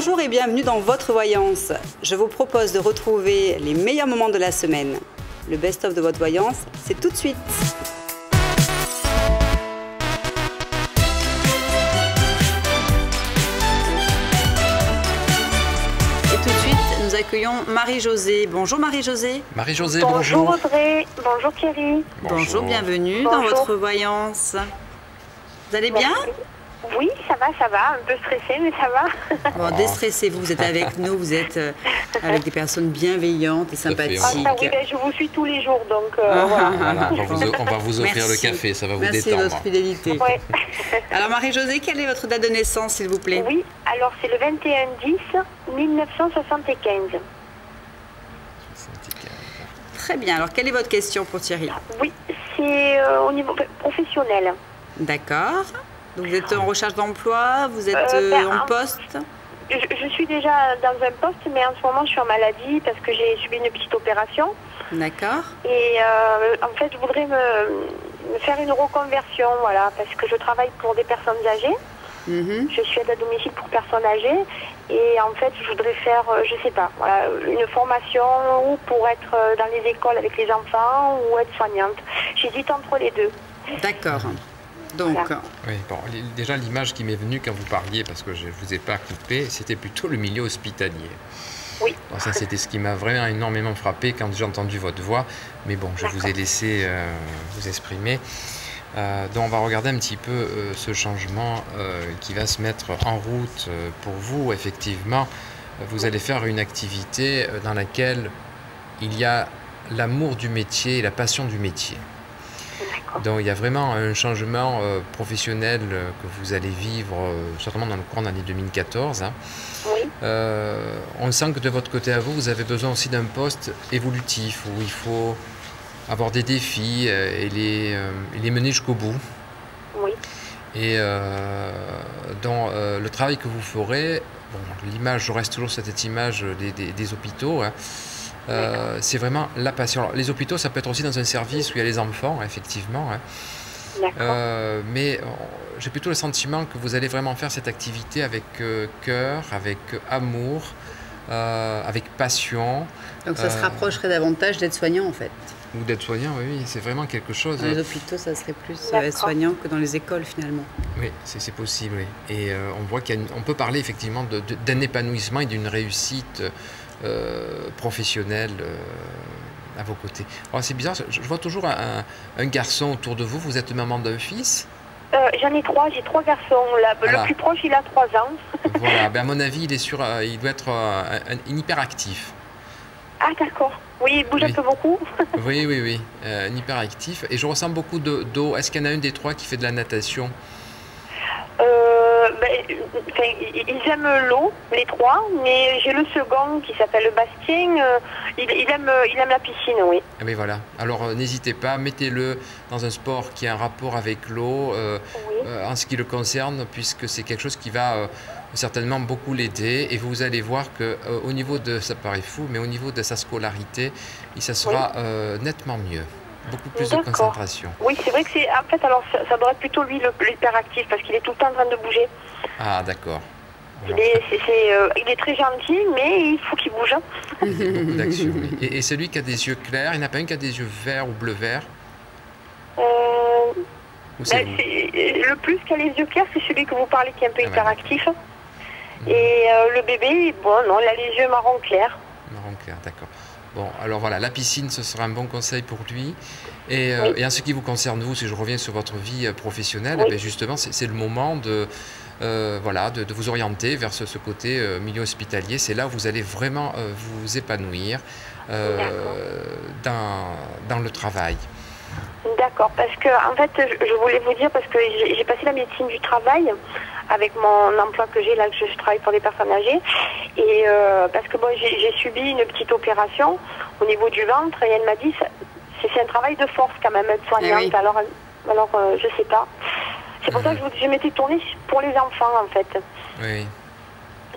Bonjour et bienvenue dans votre voyance. Je vous propose de retrouver les meilleurs moments de la semaine. Le best-of de votre voyance, c'est tout de suite. Et tout de suite, nous accueillons Marie-Josée. Bonjour Marie-Josée. Marie-Josée, bonjour. Bonjour Audrey, bonjour Thierry. Bonjour, bienvenue Bonjour. dans votre voyance. Vous allez bien? Oui, ça va, un peu stressée, mais ça va. Bon, déstressez-vous, vous êtes avec nous, vous êtes avec des personnes bienveillantes et sympathiques. Ah, ça, oui, ben, je vous suis tous les jours, donc voilà. Voilà, on va vous offrir Merci. le café, ça va vous Merci détendre. de votre fidélité. Ouais. Alors Marie-Josée, quelle est votre date de naissance, s'il vous plaît? Oui, alors c'est le 21-10-1975. Très bien, alors quelle est votre question pour Thierry? Oui, c'est au niveau professionnel. D'accord. Donc vous êtes en recherche d'emploi, vous êtes en poste? Je suis déjà dans un poste, mais en ce moment je suis en maladie parce que j'ai subi une petite opération. D'accord. Et en fait, je voudrais me faire une reconversion, voilà, parce que je travaille pour des personnes âgées. Je suis aide à domicile pour personnes âgées. Et en fait, je voudrais faire, je sais pas, voilà, une formation ou pour être dans les écoles avec les enfants ou être soignante. J'hésite entre les deux. D'accord. Donc, Voilà. Oui, bon, déjà l'image qui m'est venue quand vous parliez, parce que je ne vous ai pas coupé, c'était plutôt le milieu hospitalier. Oui. Bon, ça, c'était ce qui m'a vraiment énormément frappé quand j'ai entendu votre voix. Mais bon, je vous ai laissé vous exprimer. Donc, on va regarder un petit peu ce changement qui va se mettre en route pour vous. Effectivement, vous allez faire une activité dans laquelle il y a l'amour du métier et la passion du métier. Donc il y a vraiment un changement professionnel que vous allez vivre certainement dans le cours de l'année 2014. Hein. Oui. On sent que de votre côté à vous, vous avez besoin aussi d'un poste évolutif où il faut avoir des défis et les mener jusqu'au bout. Oui. Et dans le travail que vous ferez, bon, l'image, je reste toujours sur cette image des hôpitaux. Hein. C'est vraiment la passion. Alors, les hôpitaux, ça peut être aussi dans un service où il y a les enfants, effectivement. Hein. Mais j'ai plutôt le sentiment que vous allez vraiment faire cette activité avec cœur, avec amour, avec passion. donc ça se rapprocherait davantage d'être soignant en fait. Ou d'être soignant, oui, c'est vraiment quelque chose. Dans les hôpitaux, ça serait plus être soignant que dans les écoles finalement. Oui, c'est possible. Oui. Et on voit qu'on peut parler effectivement d'un épanouissement et d'une réussite professionnelle à vos côtés. Alors c'est bizarre, je vois toujours un garçon autour de vous. Vous êtes maman d'un fils? J'en ai trois, j'ai trois garçons. Le plus proche, il a 3 ans. Voilà, ben à mon avis, il doit être un hyperactif. Ah d'accord. Oui, il bouge un peu beaucoup. Oui, un hyperactif. Et je ressens beaucoup d'eau. Est-ce qu'il y en a une des trois qui fait de la natation? Ils aiment l'eau, les trois, mais j'ai le second qui s'appelle Bastien, il aime la piscine, oui. Ah ben voilà, alors n'hésitez pas, mettez-le dans un sport qui a un rapport avec l'eau, en ce qui le concerne, puisque c'est quelque chose qui va certainement beaucoup l'aider, et vous allez voir qu'au niveau de, ça paraît fou, mais au niveau de sa scolarité, ça sera nettement mieux. Beaucoup plus de concentration. Oui, c'est vrai que c'est. En fait, alors ça doit être plutôt lui l'hyperactif parce qu'il est tout le temps en train de bouger. Ah, d'accord. Il est très gentil, mais il faut qu'il bouge. Beaucoup d'action. Oui. Et celui qui a des yeux clairs, il n'y en a pas un qui a des yeux verts ou bleu-vert? Le plus qui a les yeux clairs, c'est celui que vous parlez qui est un peu hyperactif. Et le bébé, bon, non, il a les yeux marron clair. Marron clair, d'accord. Bon, alors voilà, la piscine, ce sera un bon conseil pour lui. Et en ce qui vous concerne, vous, si je reviens sur votre vie professionnelle, ben justement, c'est le moment de vous orienter vers ce côté milieu hospitalier. C'est là où vous allez vraiment vous épanouir dans le travail. D'accord, parce que en fait, je voulais vous dire, parce que j'ai passé la médecine du travail avec mon emploi que j'ai là, que je travaille pour des personnes âgées, et parce que bon, j'ai subi une petite opération au niveau du ventre, et elle m'a dit, c'est un travail de force quand même, être soignante, alors je sais pas. C'est pour ça que je m'étais tournée pour les enfants en fait. Oui.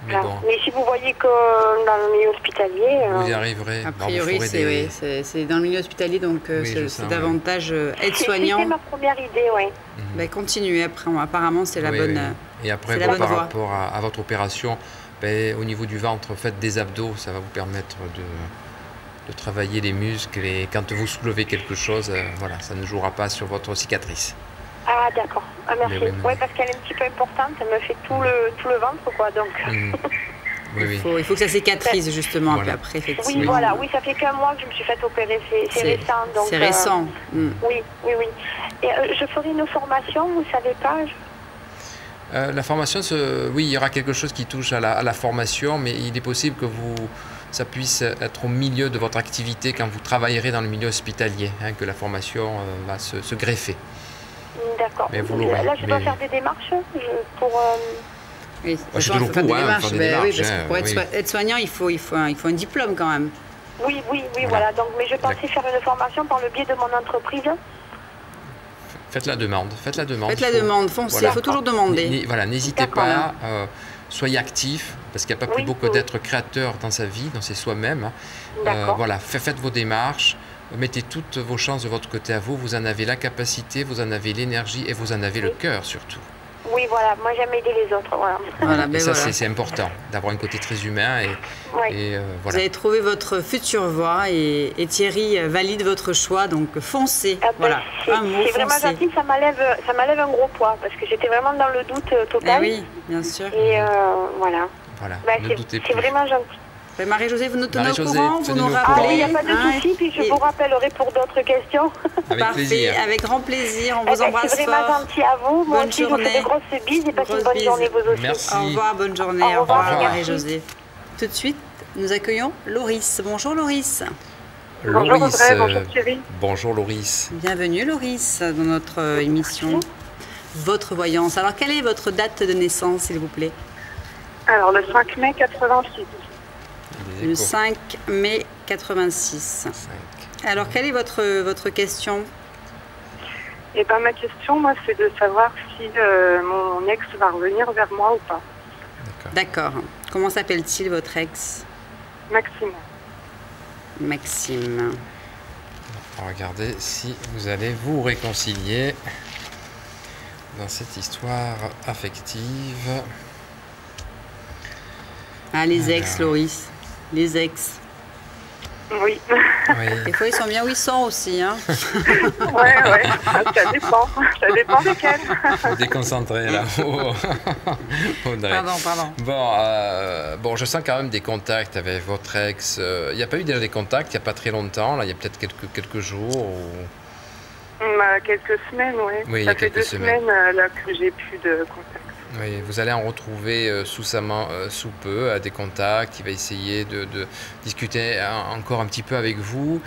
Mais si vous voyez que dans le milieu hospitalier... Vous y arriverez. A priori, c'est dans le milieu hospitalier, donc c'est davantage aide-soignant. C'était ma première idée, oui. Ben, continuez, après, apparemment, c'est la bonne Et après, par rapport à votre opération, ben, au niveau du ventre, faites des abdos, ça va vous permettre de travailler les muscles et quand vous soulevez quelque chose, voilà, ça ne jouera pas sur votre cicatrice. Ah d'accord, merci. Oui, Ouais, parce qu'elle est un petit peu importante, elle me fait tout le ventre, quoi, donc... Oui, il faut que ça cicatrise justement, voilà. puis après, effectivement. Oui, voilà, oui, ça fait qu'un mois que je me suis fait opérer, c'est récent. Donc, c'est récent. Oui. Et je ferai une formation, vous savez pas La formation, oui, il y aura quelque chose qui touche à la formation, mais il est possible que ça puisse être au milieu de votre activité quand vous travaillerez dans le milieu hospitalier, hein, que la formation va se greffer. D'accord. Mais vous l'aurez. Là, je dois faire des démarches pour... Oui, c'est toujours faire des pour, démarches. faire des démarches, oui, parce que pour être soignant, il faut un diplôme quand même. Oui, voilà. Donc, mais je pensais faire une formation par le biais de mon entreprise. Faites la demande. Faites la demande, foncez, il faut toujours demander. Voilà, n'hésitez pas, soyez actif, parce qu'il n'y a pas plus beau que d'être créateur dans sa vie, dans ses soi-même. Voilà, faites vos démarches, mettez toutes vos chances de votre côté à vous, vous en avez la capacité, vous en avez l'énergie et vous en avez le cœur surtout. Oui, voilà, moi j'aime aider les autres, voilà. Et ça, c'est important, d'avoir un côté très humain. Et voilà. Vous avez trouvé votre future voie et Thierry valide votre choix, donc foncez. Voilà. C'est vraiment gentil, ça m'enlève un gros poids, parce que j'étais vraiment dans le doute total. Oui, bien sûr. Et voilà. Ne doutez plus. C'est vraiment gentil. Marie-Josée, vous nous tenez au courant, vous nous Ah rappelez. il n'y a pas de souci, puis je vous rappellerai pour d'autres questions. Avec plaisir. Avec grand plaisir, on vous embrasse fort. C'est vraiment gentil à vous. Moi aussi, je vous fais de grosses bises et passez une bonne journée vous aussi. Merci. Au revoir, bonne journée. Au revoir, Marie-Josée. Tout de suite, nous accueillons Loris. Bonjour Loris. Bonjour Audrey, bonjour Thierry. Bonjour Loris. Bienvenue Loris dans notre émission Votre Voyance. Alors, quelle est votre date de naissance, s'il vous plaît? Alors, le 5 mai 86. Le 5 mai 86. Alors, quelle est votre question? Eh ben, ma question, moi, c'est de savoir si mon ex va revenir vers moi ou pas. D'accord. Comment s'appelle-t-il, votre ex? Maxime. Maxime. On va regarder si vous allez vous réconcilier dans cette histoire affective. Ah, les ex, Loris. Les ex. Oui. Oui. Des fois, ils sont bien où ils sont aussi. Hein. Ouais. Ça dépend. Ça dépend desquels. Déconcentré là. Pardon. Bon, je sens quand même des contacts avec votre ex. Il n'y a pas eu déjà des contacts il n'y a pas très longtemps. Là, il y a peut-être quelques jours. Ou... Quelques semaines, oui. Oui, il y ça a fait quelques 2 semaines. semaines là, que j'ai plus de contacts. Oui, vous allez en retrouver sous peu à des contacts. Il va essayer de discuter encore un petit peu avec vous.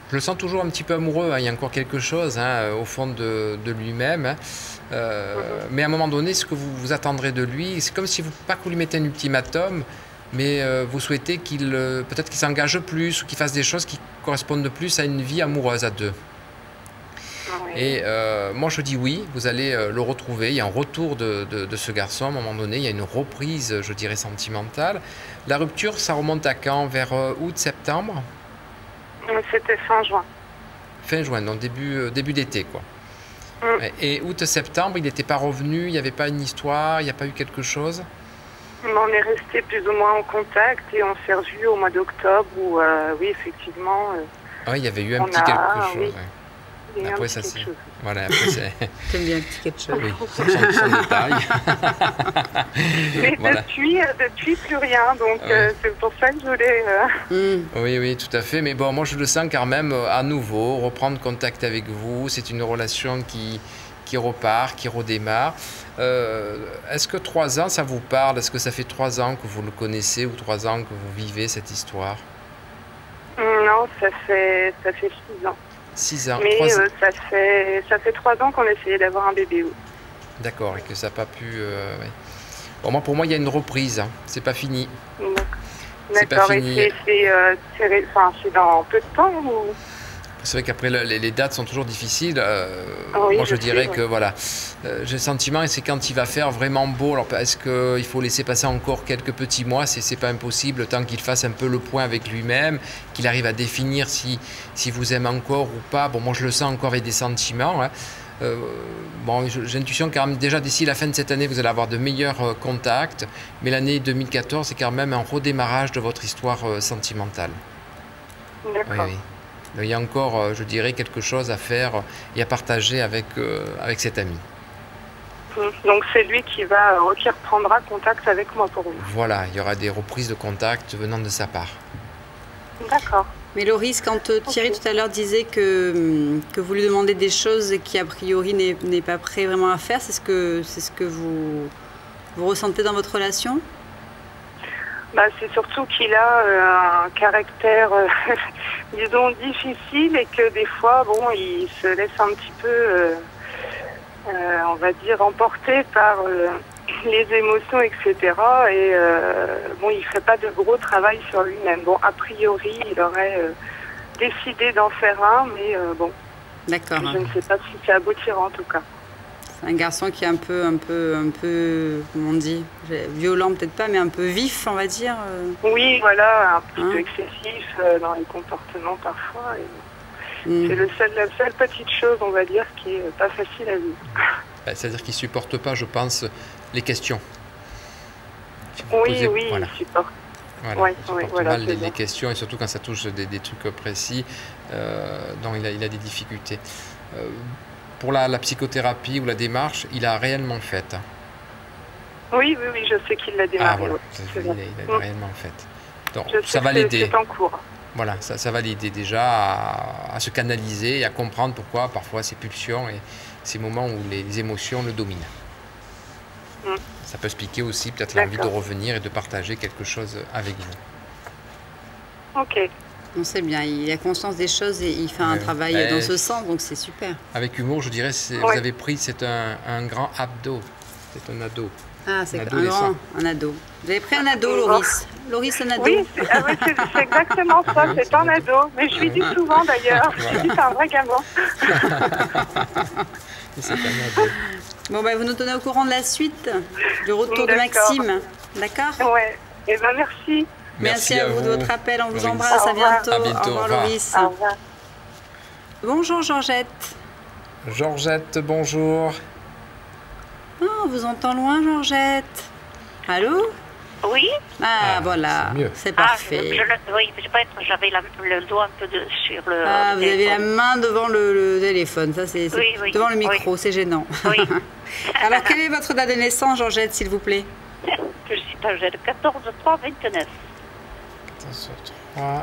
Je le sens toujours un petit peu amoureux. Il y a encore quelque chose au fond de lui-même. Mais à un moment donné, ce que vous attendrez de lui, c'est comme si pas que vous lui mettez un ultimatum, mais vous souhaitez peut-être qu'il s'engage plus ou qu'il fasse des choses qui correspondent plus à une vie amoureuse à deux. Et moi je dis oui, vous allez le retrouver, il y a un retour de ce garçon à un moment donné, il y a une reprise, je dirais, sentimentale. La rupture, ça remonte à quand? Vers août, septembre? C'était fin juin. Fin juin, donc début d'été, quoi. Et août, septembre, il n'était pas revenu, il n'y avait pas une histoire, il n'y a pas eu quelque chose? On est resté plus ou moins en contact et on s'est revus au mois d'octobre où, oui, effectivement... il y avait eu un petit quelque chose. Oui. Ouais. Après, ça c'est. Voilà, après c'est. J'aime bien un petit quelque chose. Oui, sans détail. Mais voilà. depuis, plus rien. Donc, c'est pour ça que je voulais. Oui, tout à fait. Mais bon, moi, je le sens quand même à nouveau, reprendre contact avec vous. C'est une relation qui repart, qui redémarre. Est-ce que 3 ans, ça vous parle? Est-ce que ça fait 3 ans que vous le connaissez ou 3 ans que vous vivez cette histoire? Non, ça fait 6 ans. 6 ans. Mais ça fait 3 ans qu'on essayait d'avoir un bébé. Oui. D'accord, et que ça n'a pas pu... ouais. Bon, pour moi, il y a une reprise. C'est pas fini. D'accord, et c'est dans peu de temps ou... C'est vrai qu'après, les dates sont toujours difficiles. Oui, moi, je dirais que voilà, j'ai le sentiment, et c'est quand il va faire vraiment beau. Alors, est-ce qu'il faut laisser passer encore quelques petits mois? C'est pas impossible, tant qu'il fasse un peu le point avec lui-même, qu'il arrive à définir si vous aimez encore ou pas. Bon, moi, je le sens encore avec des sentiments. Bon, j'ai l'intuition quand même déjà d'ici la fin de cette année, vous allez avoir de meilleurs contacts, mais l'année 2014, c'est quand même un redémarrage de votre histoire sentimentale. D'accord. Oui, oui. Il y a encore, je dirais, quelque chose à faire et à partager avec cet ami. Donc c'est lui qui reprendra contact avec moi pour vous. Voilà, il y aura des reprises de contact venant de sa part. D'accord. Mais Loris, quand Thierry tout à l'heure disait que vous lui demandez des choses qui a priori n'est pas prêt vraiment à faire, c'est ce que vous ressentez dans votre relation? C'est surtout qu'il a un caractère, disons, difficile et que des fois, bon, il se laisse un petit peu, on va dire, emporter par les émotions, etc. Et bon, il ne fait pas de gros travail sur lui-même. Bon, a priori, il aurait décidé d'en faire un, mais bon, D'accord. Je ne sais pas si ça aboutira en tout cas. C'est un garçon qui est un peu, comment on dit, violent peut-être pas, mais un peu vif, on va dire. Oui, voilà, un petit peu excessif dans les comportements parfois. C'est la seule petite chose, on va dire, qui est pas facile à vivre. C'est-à-dire qu'il ne supporte pas, je pense, les questions. Oui, voilà. il supporte. Voilà, ouais, il supporte voilà, mal les questions, et surtout quand ça touche des trucs précis, dont il a des difficultés. Pour la psychothérapie ou la démarche, il a réellement fait. Oui, je sais qu'il l'a démarré. Ah voilà, il a réellement fait. Donc ça va l'aider. C'est en cours. Voilà, ça va l'aider déjà à se canaliser et à comprendre pourquoi parfois ces pulsions et ces moments où les émotions le dominent. Ça peut expliquer aussi peut-être l'envie de revenir et de partager quelque chose avec vous. Ok. On sait bien, il a conscience des choses et il fait un travail dans ce sens, donc c'est super. Avec humour, je dirais, vous avez pris, c'est un grand ado. C'est un ado. Ah, c'est un ado. Vous avez pris un ado, Loris. Loris, un ado. Oui, c'est exactement ça, c'est un ado. Mais je lui dis souvent d'ailleurs, je lui dis c'est un vrai gamin. C'est un ado. Bon, vous nous tenez au courant de la suite, du retour de Maxime. D'accord? Ouais, et merci. Merci à vous de votre appel, on vous embrasse, à bientôt. À bientôt. Au revoir, Loris. Au revoir. Bonjour, Georgette. Georgette, bonjour. Oh, on vous entend loin, Georgette. Allô? Oui. Voilà, c'est parfait. Oui, peut-être j'avais le doigt un peu sur le vous avez la main devant le téléphone, ça c'est devant le micro, c'est gênant. Oui. Alors, quelle est votre date de naissance, Georgette, s'il vous plaît? Je sais pas, j'ai le 14-3-29. 14-3-29.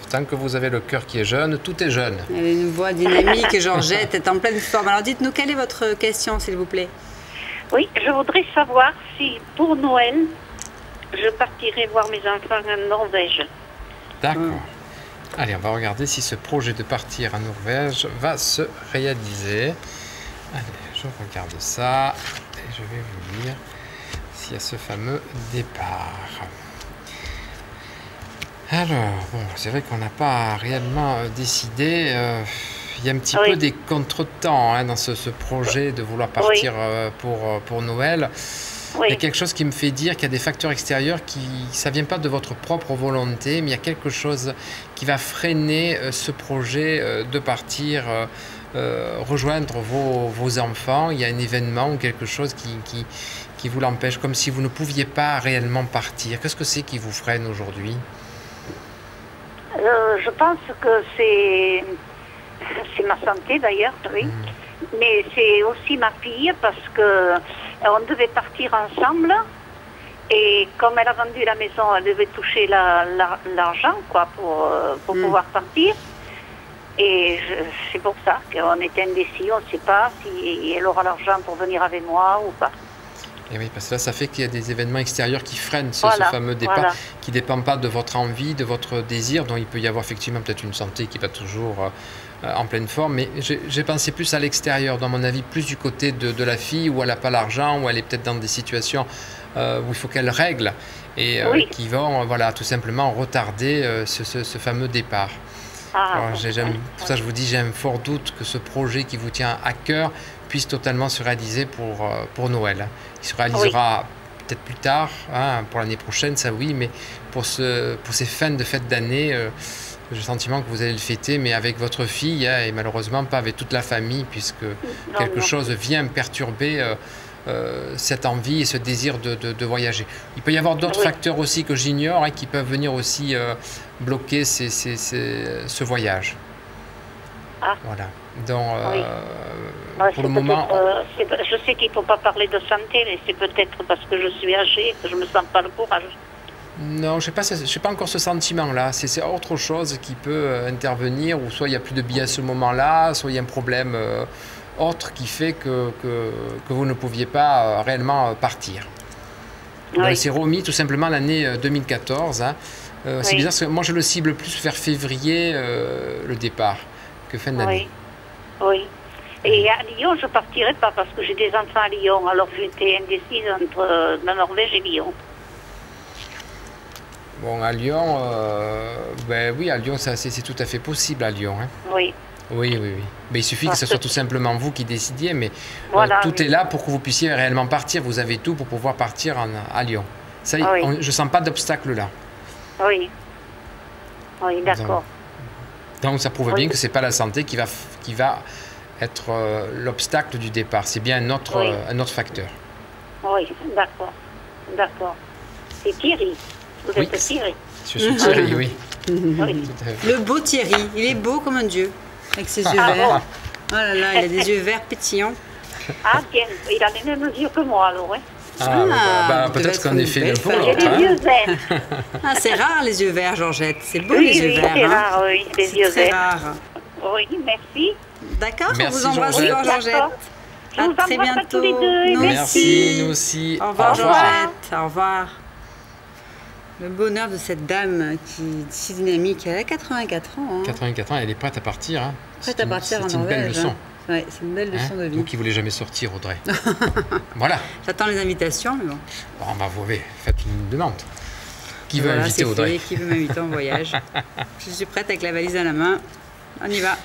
Tant que vous avez le cœur qui est jeune, tout est jeune. Elle a une voix dynamique, Georgette est en pleine forme. Alors dites-nous, quelle est votre question, s'il vous plaît? Oui, je voudrais savoir si pour Noël, je partirai voir mes enfants en Norvège. D'accord. Allez, on va regarder si ce projet de partir en Norvège va se réaliser. Allez, je regarde ça et je vais vous dire s'il y a ce fameux départ. Alors, bon, c'est vrai qu'on n'a pas réellement décidé. Il y a un petit peu des contretemps dans ce projet de vouloir partir pour Noël. Il y a quelque chose qui me fait dire qu'il y a des facteurs extérieurs ça ne vient pas de votre propre volonté, mais il y a quelque chose qui va freiner ce projet de partir rejoindre vos enfants. Il y a un événement ou quelque chose qui vous l'empêche, comme si vous ne pouviez pas réellement partir. Qu'est-ce que c'est qui vous freine aujourd'hui? Je pense que c'est ma santé d'ailleurs, oui. Mais c'est aussi ma fille parce que on devait partir ensemble et comme elle a vendu la maison, elle devait toucher l'argent pour pouvoir partir. Et c'est pour ça qu'on était indécis, on ne sait pas si elle aura l'argent pour venir avec moi ou pas. Et oui, parce que là, ça fait qu'il y a des événements extérieurs qui freinent ce fameux départ, qui ne dépend pas de votre envie, de votre désir, dont il peut y avoir effectivement peut-être une santé qui n'est pas toujours en pleine forme. Mais j'ai pensé plus à l'extérieur, dans mon avis, plus du côté de la fille, où elle n'a pas l'argent, où elle est peut-être dans des situations où il faut qu'elle règle, et qui vont tout simplement retarder ce fameux départ. Pour ça, je vous dis, j'ai un fort doute que ce projet qui vous tient à cœur puisse totalement se réaliser pour Noël. Il se réalisera peut-être plus tard, pour l'année prochaine, ça oui, mais pour ces fins de fête d'année, J'ai le sentiment que vous allez le fêter, mais avec votre fille, hein, et malheureusement pas avec toute la famille, puisque quelque chose vient perturber cette envie et ce désir de voyager. Il peut y avoir d'autres facteurs aussi que j'ignore, hein, qui peuvent venir aussi bloquer ce voyage. Ah. Voilà. Donc, pour le peut-être, moment... je sais qu'il ne faut pas parler de santé, mais c'est peut-être parce que je suis âgée que je ne me sens pas le courage. Non, je n'ai pas encore ce sentiment-là. C'est autre chose qui peut intervenir, ou soit il n'y a plus de billets à ce moment-là, soit il y a un problème autre qui fait que vous ne pouviez pas réellement partir. Oui. C'est remis tout simplement l'année 2014. Hein. C'est bizarre parce que moi je le cible plus vers février le départ que fin d'année. Oui. Et à Lyon, je ne partirai pas parce que j'ai des enfants à Lyon. Alors j'étais indécise entre la Norvège et Lyon. Bon, à Lyon, oui, à Lyon, c'est tout à fait possible à Lyon. Hein. Oui. Oui. Mais il suffit que ce soit tout simplement vous qui décidiez, mais voilà, tout est là pour que vous puissiez réellement partir. Vous avez tout pour pouvoir partir à Lyon. Ça, je ne sens pas d'obstacle là. Oui, d'accord. Donc ça prouve bien que ce n'est pas la santé qui va être l'obstacle du départ. C'est bien un autre facteur. Oui, d'accord. C'est Thierry. Vous êtes Thierry. Je suis Thierry, oui. Le beau Thierry, il est beau comme un dieu, avec ses yeux verts. Oh là là, il a des yeux verts pétillants. Ah tiens, il a les mêmes yeux que moi alors, hein. Peut-être qu'en effet, le vôtre. J'ai des yeux verts. C'est rare les yeux verts, Georgette. C'est beau les yeux verts. C'est rare, oui, les yeux verts. Rare. Oui, merci. D'accord, on merci, vous embrasse fort, Georgette. Je vous très embrasse bientôt. tous les deux. Merci, nous aussi. Au revoir, Georgette. Au revoir. Le bonheur de cette dame qui est si dynamique, elle a 84 ans. Hein. 84 ans, elle est prête à partir. Hein. Prête à partir en Norvège. C'est une belle leçon. Ouais, c'est une belle leçon de vie. Vous qui ne voulez jamais sortir, Audrey. Voilà. J'attends les invitations, mais bon. Vous faites une demande. Qui veut inviter Audrey? Qui veut m'inviter en voyage? Je suis prête avec la valise à la main. On y va.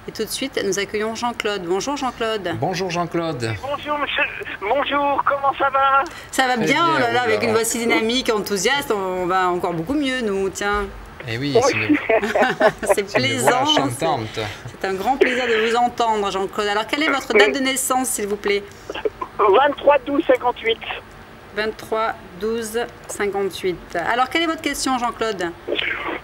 Et tout de suite, nous accueillons Jean-Claude. Bonjour Jean-Claude. Bonjour Jean-Claude. Bonjour monsieur. Bonjour, comment ça va? Ça va bien, oh là là, avec une voix si dynamique, enthousiaste, on va encore beaucoup mieux, nous, tiens. Eh oui, c'est plaisant. C'est un grand plaisir de vous entendre, Jean-Claude. Alors, quelle est votre date de naissance, s'il vous plaît? 23/12/58. 23/12/58. Alors, quelle est votre question, Jean-Claude?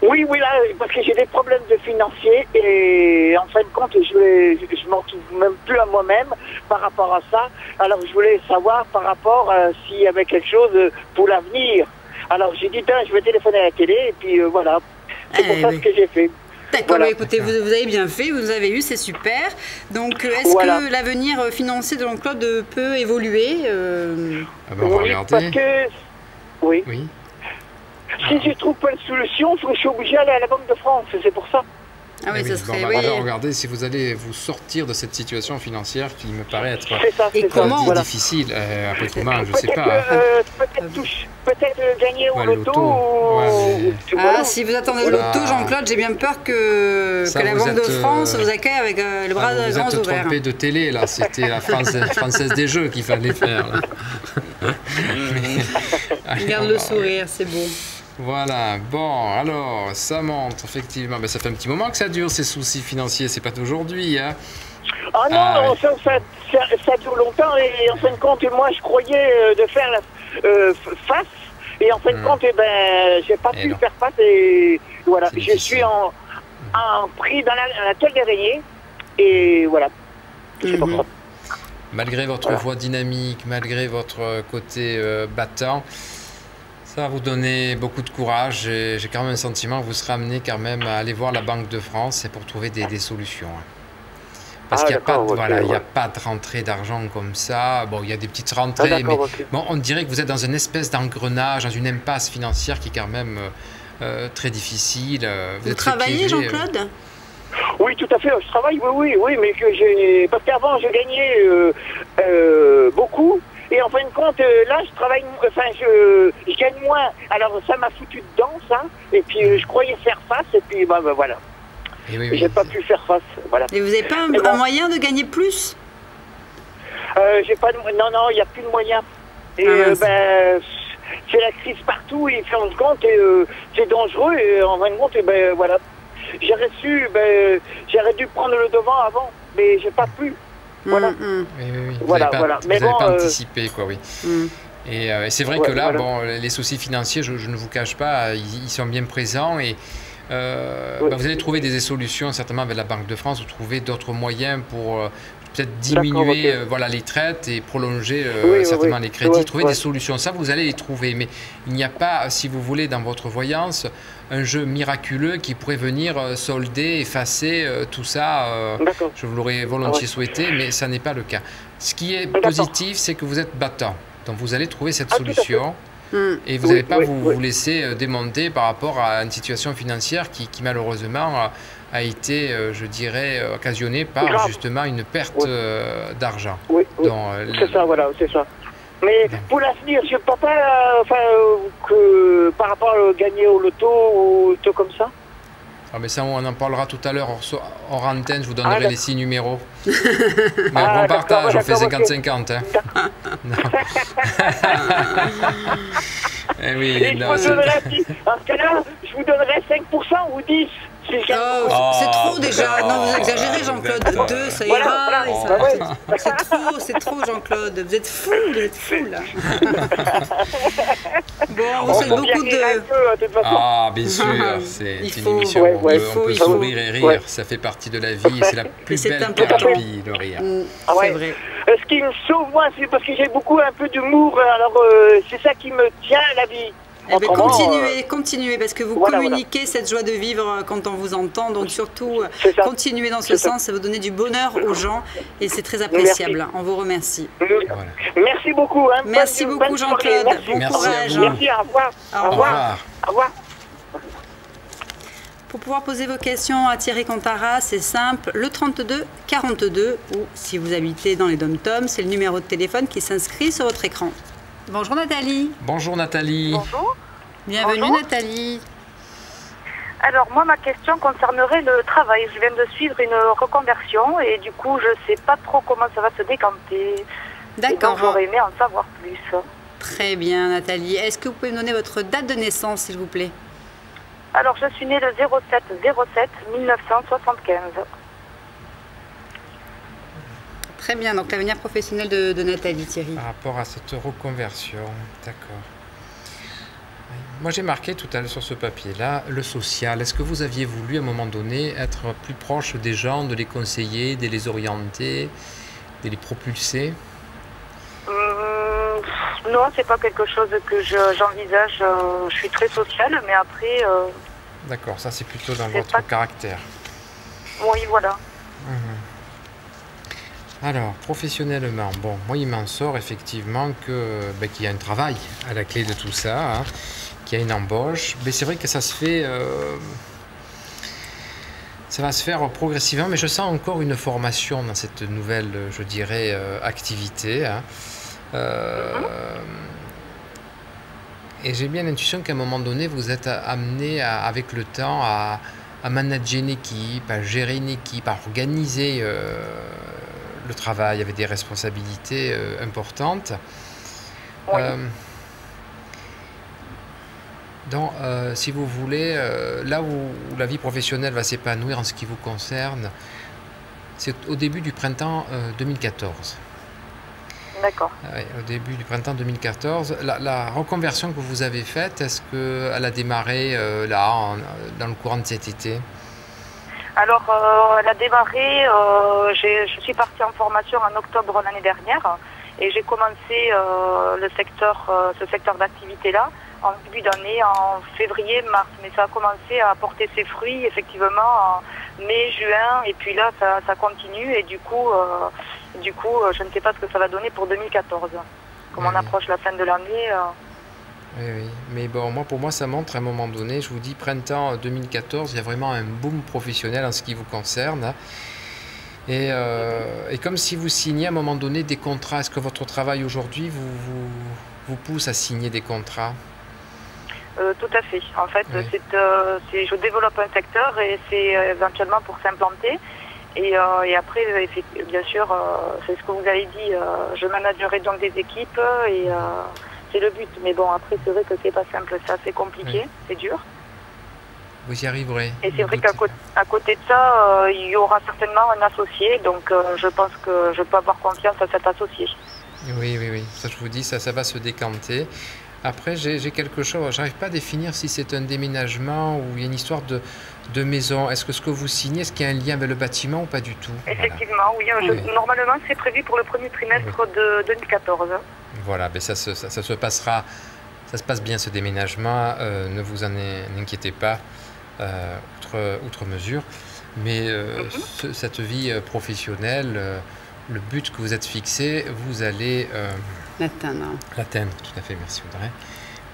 Oui, là, parce que j'ai des problèmes de financiers et en fin de compte, je m'en trouve même plus à moi-même par rapport à ça. Alors, je voulais savoir par rapport s'il y avait quelque chose pour l'avenir. Alors, j'ai dit, je vais téléphoner à la télé et puis voilà. C'est pour ça ce que j'ai fait. D'accord, voilà. Écoutez, vous avez bien fait, vous avez eu, c'est super. Donc, est-ce que l'avenir financier de Jean-Claude peut évoluer on va regarder. Parce que... Oui. Si je trouve pas de solution, je suis obligé d'aller à la Banque de France, c'est pour ça. Ah oui, ça serait... on va regarder si vous allez vous sortir de cette situation financière qui me paraît être difficile. Après comment, je ne sais pas. Peut-être gagner au loto. Si vous attendez le loto, Jean-Claude, j'ai bien peur que la Banque de France vous accueille avec le bras grands ouverts. Vous êtes trompé de télé, là. C'était la Française des Jeux qu'il fallait faire. Garde le sourire, c'est beau. Voilà, bon, alors, ça montre, effectivement, ça fait un petit moment que ça dure, ces soucis financiers, c'est pas d'aujourd'hui, hein. Ah non, ça dure longtemps, et en fin de compte, moi, je croyais de faire la face, et en fin de compte, j'ai pas pu faire face, et voilà, je suis en pris dans la toile d'araignée, et voilà, c'est pour ça. Malgré votre voix dynamique, malgré votre côté battant, ça va vous donner beaucoup de courage. J'ai quand même un sentiment que vous serez amené quand même à aller voir la Banque de France et pour trouver des solutions. Parce qu'il n'y a pas de rentrée d'argent comme ça. Bon, il y a des petites rentrées, mais bon, on dirait que vous êtes dans une espèce d'engrenage, dans une impasse financière qui est quand même très difficile. Vous travaillez, Jean-Claude? Oui, tout à fait. Je travaille, oui, mais parce qu'avant, je gagnais beaucoup. Et en fin de compte, là, je travaille, je gagne moins. Alors, ça m'a foutu dedans, ça. Et puis, je croyais faire face, et puis, voilà. J'ai pas pu faire face, voilà. Et vous n'avez pas un moyen de gagner plus? J'ai pas de... Non, il n'y a plus de moyen. Et c'est la crise partout et en fin de compte, c'est dangereux et en fin de compte, voilà. J'aurais dû prendre le devant avant, mais j'ai pas pu. Voilà. Oui. Voilà. Vous Mais n'avez bon, pas anticipé, quoi, oui. Et c'est vrai que là, bon, les soucis financiers, je ne vous cache pas, ils sont bien présents et vous allez trouver des solutions certainement avec la Banque de France, vous trouvez d'autres moyens pour peut-être diminuer les traites et prolonger certainement les crédits, trouver des solutions. Ça, vous allez les trouver, mais il n'y a pas, si vous voulez, dans votre voyance, un jeu miraculeux qui pourrait venir solder, effacer tout ça. Je vous l'aurais volontiers souhaité, mais ça n'est pas le cas. Ce qui est positif, c'est que vous êtes battant. Donc vous allez trouver cette solution. Et vous n'allez pas vous laisser démonter par rapport à une situation financière qui malheureusement a été, je dirais, occasionnée par justement une perte d'argent. C'est ça, voilà, c'est ça. Mais pour l'avenir, je ne peux pas, par rapport à gagner au loto ou tout comme ça. Ah mais ça, on en parlera tout à l'heure hors antenne, je vous donnerai les 6 numéros. Mais on partage, on fait 50-50. Hein. Et dans ce cas-là, je vous donnerai 5% ou 10%. C'est trop déjà. Non, vous exagérez, Jean-Claude. 2, ça ira. C'est trop, Jean-Claude. Vous êtes fou là. Bon, on vous souhaite beaucoup de... Ah, bien sûr, c'est une émission où on peut sourire et rire. Ça fait partie de la vie et c'est la plus belle thérapie, le rire. C'est vrai. Ce qui me sauve, moi, c'est parce que j'ai un peu d'humour. Alors, c'est ça qui me tient à la vie. Continuez, parce que vous communiquez cette joie de vivre quand on vous entend, donc surtout continuez dans ce sens, ça va donner du bonheur aux gens et c'est très appréciable. On vous remercie. Merci beaucoup. Merci beaucoup, Jean-Claude. Bon courage. Merci, au revoir. Au revoir. Pour pouvoir poser vos questions à Thierry Contara, c'est simple, le 32 42 ou si vous habitez dans les dom-toms, c'est le numéro de téléphone qui s'inscrit sur votre écran. Bonjour Nathalie. Bonjour Nathalie. Bonjour. Bienvenue. Bonjour. Nathalie. Alors moi ma question concernerait le travail. Je viens de suivre une reconversion et du coup je ne sais pas trop comment ça va se décanter. D'accord. J'aurais aimé en savoir plus. Très bien Nathalie. Est-ce que vous pouvez me donner votre date de naissance s'il vous plaît? Alors je suis née le 07 1975. Très bien, donc l'avenir professionnel de Nathalie, Thierry. Par rapport à cette reconversion, d'accord. Moi j'ai marqué tout à l'heure sur ce papier-là, le social. Est-ce que vous aviez voulu à un moment donné être plus proche des gens, de les conseiller, de les orienter, de les propulser? Non, c'est pas quelque chose que j'envisage. Je suis très sociale, mais après... D'accord, ça c'est plutôt dans votre caractère. Oui, voilà. Alors, professionnellement, bon, moi il m'en sort effectivement qu'il y a un travail à la clé de tout ça, qu'il y a une embauche, mais c'est vrai que ça se fait, ça va se faire progressivement, mais je sens encore une formation dans cette nouvelle, je dirais, activité. Et j'ai bien l'intuition qu'à un moment donné, vous êtes amené avec le temps à manager une équipe, à gérer une équipe, à organiser le travail avec des responsabilités importantes. Oui. Donc, si vous voulez, là où la vie professionnelle va s'épanouir en ce qui vous concerne, c'est au début du printemps 2014. D'accord. Au début du printemps 2014. La reconversion que vous avez faite, est-ce qu'elle a démarré dans le courant de cet été? Alors, elle a démarré, je suis partie en formation en octobre l'année dernière et j'ai commencé ce secteur d'activité-là en début d'année, en février-mars. Mais ça a commencé à porter ses fruits effectivement en mai, juin et puis là ça continue et du coup je ne sais pas ce que ça va donner pour 2014. Comme on approche la fin de l'année... Oui, mais bon, pour moi, ça montre à un moment donné, je vous dis, printemps 2014, il y a vraiment un boom professionnel en ce qui vous concerne. Et comme si vous signiez à un moment donné des contrats, est-ce que votre travail aujourd'hui vous pousse à signer des contrats? Tout à fait. En fait, je développe un secteur et c'est éventuellement pour s'implanter. Et après, bien sûr, c'est ce que vous avez dit, je managerai donc des équipes C'est le but. Mais bon, après, c'est vrai que c'est pas simple, c'est assez compliqué, Oui. c'est dur. Vous y arriverez. Et c'est vrai Doutez. qu'à côté de ça, il y aura certainement un associé, donc je pense que je peux avoir confiance à cet associé. Oui, oui, oui. Ça, je vous dis, ça va se décanter. Après, j'ai quelque chose. J'arrive pas à définir si c'est un déménagement ou il y a une histoire de maison. Est-ce que ce que vous signez, est-ce qu'il y a un lien avec le bâtiment ou pas du tout? Effectivement, oui. Oui. Normalement, c'est prévu pour le premier trimestre de 2014. Voilà, ben ça se passera. Ça se passe bien ce déménagement. Ne vous en inquiétez pas, outre mesure. Mais cette vie professionnelle, le but que vous êtes fixé, vous allez L'atteindre. l'atteindre. Tout à fait, merci Audrey.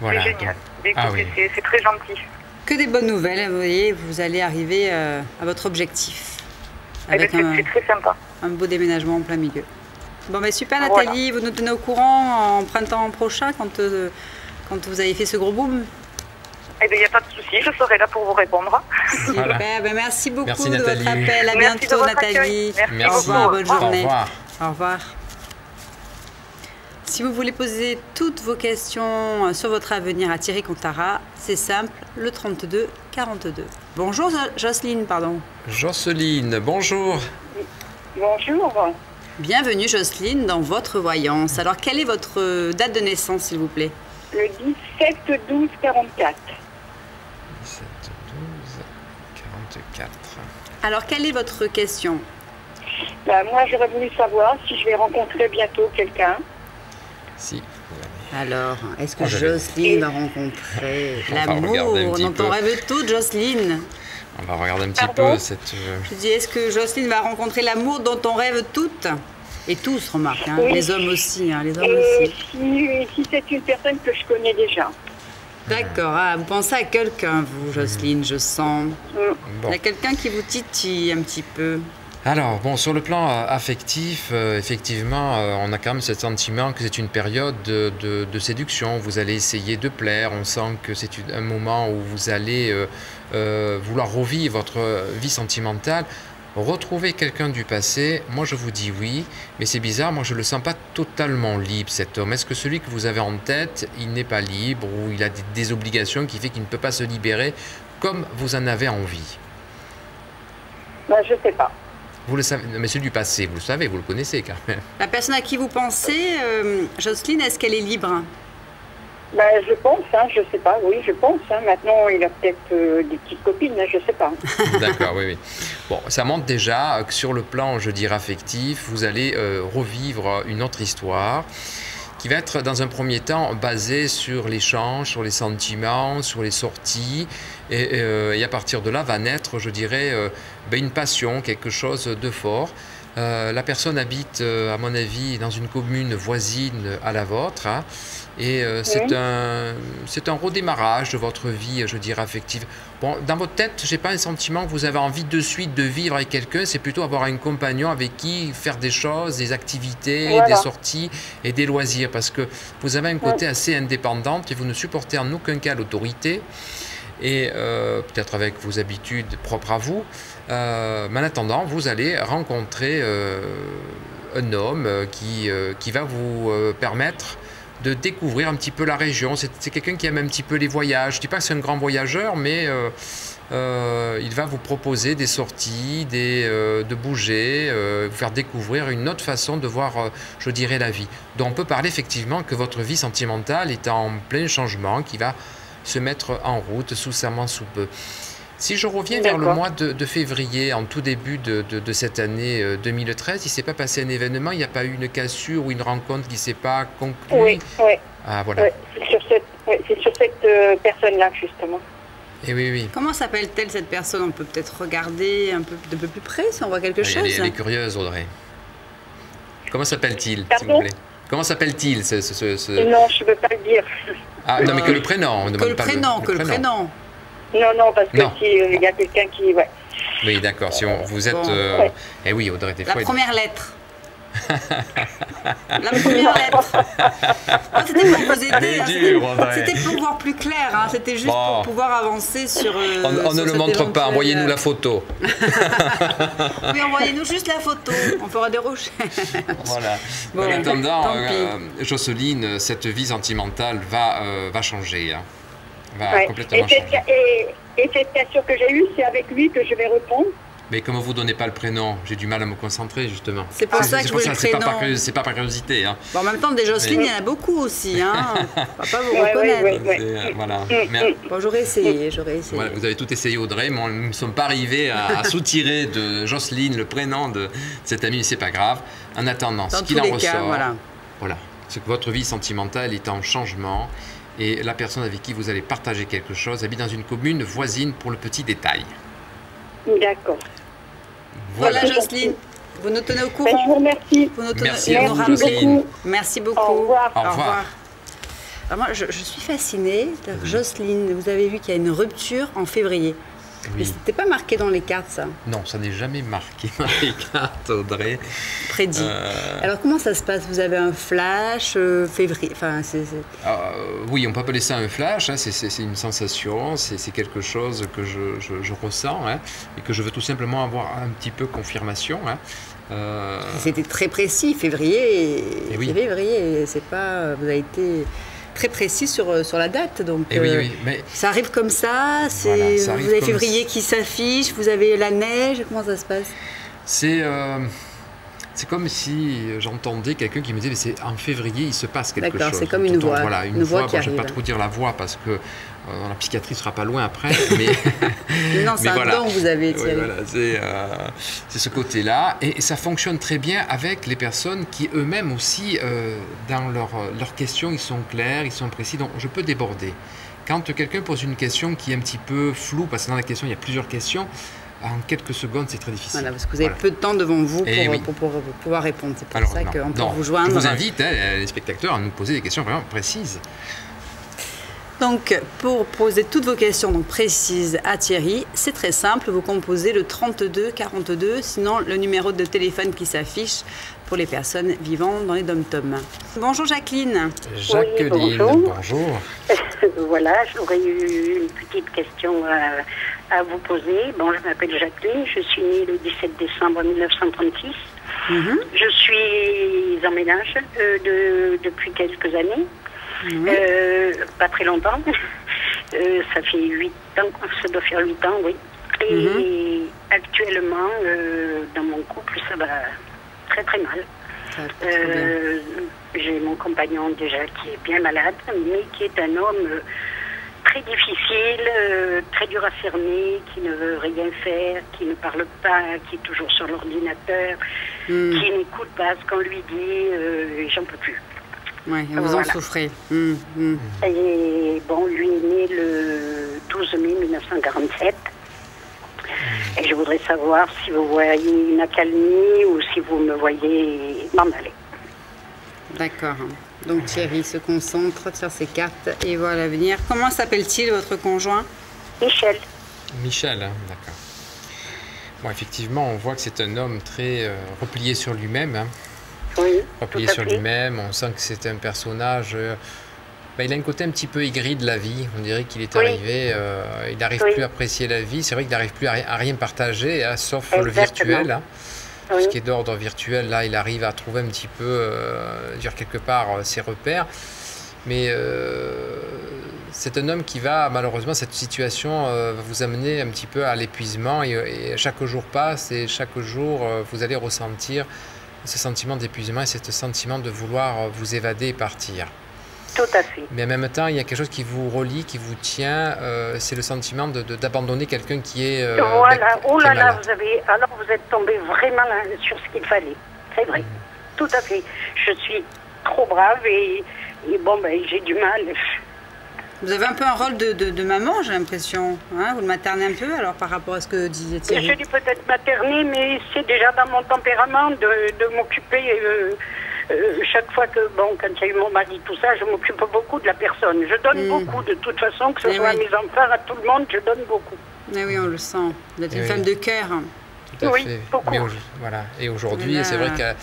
Voilà. C'est génial. donc- Ah Écoutez, oui. c'est très gentil. Que des bonnes nouvelles, vous voyez, vous allez arriver à votre objectif. Eh ben, Avec c'est très sympa. un beau déménagement en plein milieu. Bon, ben super Voilà. Nathalie, vous nous tenez au courant en printemps prochain quand vous avez fait ce gros boom. Eh bien, il n'y a pas de souci, je serai là pour vous répondre. Voilà. Super, ben merci beaucoup Merci, de Nathalie. votre appel. À Merci de bientôt votre Nathalie. accueil. Merci Merci. Au revoir, bonne beaucoup. journée. Au revoir. Au revoir. Si vous voulez poser toutes vos questions sur votre avenir à Thierry Contara, c'est simple, le 32 42. Bonjour Jocelyne, pardon. Jocelyne, bonjour. Bonjour. Bienvenue Jocelyne dans votre voyance. Alors quelle est votre date de naissance s'il vous plaît? Le 17-12-44. 17, 12, 44. Alors quelle est votre question? Bah, moi, j'aurais voulu savoir si je vais rencontrer bientôt quelqu'un. Si. Alors, est-ce que Oh, j'avais- Jocelyne va rencontrer On va l'amour regarder un petit dont peu. on rêve toutes, Jocelyne? On va regarder un petit Pardon peu cette. Je dis, est-ce que Jocelyne va rencontrer l'amour dont on rêve toutes? Et tous, remarque, hein, Oui. les hommes aussi, les hommes Et aussi. si c'est une personne que je connais déjà. D'accord, vous pensez à quelqu'un, vous, Jocelyne, je sens. Bon. Il y a quelqu'un qui vous titille un petit peu. Alors, bon, sur le plan affectif, effectivement, on a quand même ce sentiment que c'est une période de séduction. Vous allez essayer de plaire. On sent que c'est un moment où vous allez vouloir revivre votre vie sentimentale. Retrouver quelqu'un du passé, moi je vous dis oui, mais c'est bizarre, moi je ne le sens pas totalement libre cet homme. Est-ce que celui que vous avez en tête, il n'est pas libre ou il a des obligations qui fait qu'il ne peut pas se libérer comme vous en avez envie? Bah, je sais pas. Vous le savez, mais celui du passé, vous le savez, vous le connaissez quand même. La personne à qui vous pensez, Jocelyne, est-ce qu'elle est libre? Bah, je pense, je sais pas, oui, je pense. Maintenant, il a peut-être des petites copines, je sais pas. D'accord, oui, oui. Bon, ça montre déjà que sur le plan, je dirais, affectif, vous allez revivre une autre histoire qui va être dans un premier temps basée sur l'échange, sur les sentiments, sur les sorties. Et à partir de là va naître, je dirais, une passion, quelque chose de fort. La personne habite, à mon avis, dans une commune voisine à la vôtre. Et c'est un redémarrage de votre vie, je dirais, affective. Bon, dans votre tête, je n'ai pas un sentiment que vous avez envie de suite de vivre avec quelqu'un. C'est plutôt avoir un compagnon avec qui faire des choses, des activités, Voilà. des sorties et des loisirs. Parce que vous avez un côté assez indépendant et vous ne supportez en aucun cas l'autorité. Et peut-être avec vos habitudes propres à vous. Mais en attendant, vous allez rencontrer un homme qui va vous permettre de découvrir un petit peu la région. C'est quelqu'un qui aime un petit peu les voyages. Je ne dis pas que c'est un grand voyageur, mais il va vous proposer des sorties, de bouger, vous faire découvrir une autre façon de voir, je dirais, la vie. Donc on peut parler effectivement que votre vie sentimentale est en plein changement, qui va se mettre en route incessamment sous peu. Si je reviens vers le mois de février, en tout début de cette année 2013, il ne s'est pas passé un événement, il n'y a pas eu une cassure ou une rencontre qui ne s'est pas conclue? Oui, oui. Ah, voilà. Oui, c'est sur cette personne-là, justement. Et oui, oui. Comment s'appelle-t-elle cette personne? On peut peut-être regarder de peu plus près si on voit quelque chose. Elle est curieuse, Audrey. Comment s'appelle-t-il, s'il Pardon? vous plaît? Comment s'appelle-t-il Non, je ne peux pas le dire. Ah, non, mais que le prénom. On Que demande le pas prénom, que le prénom. Non, parce que Non. s'il y a quelqu'un qui... Ouais. Oui, d'accord. Si vous êtes... Bon. Eh oui, Audrey, des La fois... première lettre. La première lettre. Ah, c'était pour vous aider. C'était pour voir plus clair. Hein. C'était juste pour pouvoir avancer sur. On ne le montre pas. Envoyez-nous la photo. Oui, envoyez-nous juste la photo. On fera des rochers. Voilà. Bon, en attendant, Jocelyne, cette vie sentimentale va changer. Hein. Va complètement changer. Et cette question que j'ai eue, c'est avec lui que je vais répondre. Mais comme vous ne donnez pas le prénom, j'ai du mal à me concentrer, justement. C'est pour ça que je veux le prénom. C'est pas par curiosité. Hein. Bon, en même temps, des Jocelyne, il y en a beaucoup aussi. Hein. On ne va pas vous reconnaître. Voilà. Bon, j'aurais essayé. Voilà, vous avez tout essayé, Audrey, mais nous ne sommes pas arrivés à soutirer de Jocelyne le prénom de cette amie, mais ce n'est pas grave. En attendant, ce qu'il en ressort, voilà, c'est que votre vie sentimentale est en changement et la personne avec qui vous allez partager quelque chose habite dans une commune voisine pour le petit détail. D'accord. Voilà, Jocelyne. Vous nous tenez au courant. Je vous remercie. Merci à vous, Jocelyne. Merci beaucoup. Au revoir. Au revoir. Alors moi, je suis fascinée. Jocelyne, vous avez vu qu'il y a une rupture en février. Oui. Mais c'était pas marqué dans les cartes, ça? Non, ça n'est jamais marqué dans les cartes, Audrey. Prédit. Alors, comment ça se passe? Vous avez un flash février? Enfin, oui, on peut appeler ça un flash. Hein, c'est une sensation, c'est quelque chose que je ressens hein, et que je veux tout simplement avoir un petit peu confirmation. Hein. C'était très précis, février. Et oui. Février, c'est pas... Vous avez été... très précis sur la date, donc oui, mais ça arrive comme ça, voilà, vous avez février qui s'affiche, vous avez la neige, comment ça se passe? C'est comme si j'entendais quelqu'un qui me disait mais c'est en février il se passe quelque chose. D'accord, c'est comme une voix. Voilà, une voix qui arrive. Je ne vais pas trop dire la voix parce que la psychiatrie ne sera pas loin après. Mais non, c'est un don que vous avez tiré. Voilà, c'est ce côté-là. Et ça fonctionne très bien avec les personnes qui eux-mêmes aussi, dans leurs questions, ils sont clairs, ils sont précis. Donc je peux déborder. Quand quelqu'un pose une question qui est un petit peu floue, parce que dans la question il y a plusieurs questions, en quelques secondes, c'est très difficile. Voilà, parce que vous avez peu de temps devant vous pour pouvoir répondre. C'est pour ça qu'on peut vous joindre. Je vous invite, les spectateurs, à nous poser des questions vraiment précises. Donc, pour poser toutes vos questions précises à Thierry, c'est très simple. Vous composez le 32 42, sinon le numéro de téléphone qui s'affiche pour les personnes vivant dans les dom-toms. Bonjour Jacqueline. Jacqueline, bonjour. Voilà, j'aurais eu une petite question à vous poser. Bon, je m'appelle Jacqueline, je suis née le 17 décembre 1936. Je suis en ménage depuis quelques années. Pas très longtemps. Ça fait 8 ans, ça doit faire 8 ans, oui. Et actuellement, dans mon couple, ça va très très mal. J'ai mon compagnon déjà qui est bien malade, mais qui est un homme très difficile, très dur à cerner, qui ne veut rien faire, qui ne parle pas, qui est toujours sur l'ordinateur, qui n'écoute pas ce qu'on lui dit, j'en peux plus. Oui, vous en souffrez. Et bon, lui est né le 12 mai 1947. Et je voudrais savoir si vous voyez une accalmie ou si vous me voyez m'en aller. D'accord. Donc Thierry se concentre sur ses cartes et voit l'avenir. Comment s'appelle-t-il votre conjoint? Michel. Michel, hein, d'accord. Bon, effectivement, on voit que c'est un homme très replié sur lui-même. Hein. Oui, replié sur lui-même, on sent que c'est un personnage... il a un côté un petit peu aigri de la vie. On dirait qu'il est arrivé, il n'arrive plus à apprécier la vie. C'est vrai qu'il n'arrive plus à rien partager, hein, sauf le virtuel. Hein. Tout ce qui est d'ordre virtuel, là, il arrive à trouver un petit peu, dire quelque part, ses repères. Mais c'est un homme qui va, malheureusement, cette situation va vous amener un petit peu à l'épuisement. Et chaque jour passe et chaque jour, vous allez ressentir ce sentiment d'épuisement et ce sentiment de vouloir vous évader et partir. Tout à fait. Mais en même temps, il y a quelque chose qui vous relie, qui vous tient, c'est le sentiment d'abandonner quelqu'un qui est voilà, oh là là, vous êtes tombé vraiment là, sur ce qu'il fallait. C'est vrai, tout à fait. Je suis trop brave et bon, j'ai du mal. Vous avez un peu un rôle de maman, j'ai l'impression. Hein, vous le maternez un peu, alors, par rapport à ce que disait Thierry. Je dis peut-être materner, mais c'est déjà dans mon tempérament de m'occuper... chaque fois que, quand il y a eu mon mari, tout ça, je m'occupe beaucoup de la personne. Je donne beaucoup, de toute façon, que ce soit à mes enfants, à tout le monde, je donne beaucoup. Eh oui, on le sent. Vous êtes une femme de cœur. Tout à fait. Beaucoup. Voilà. Et aujourd'hui, c'est vrai que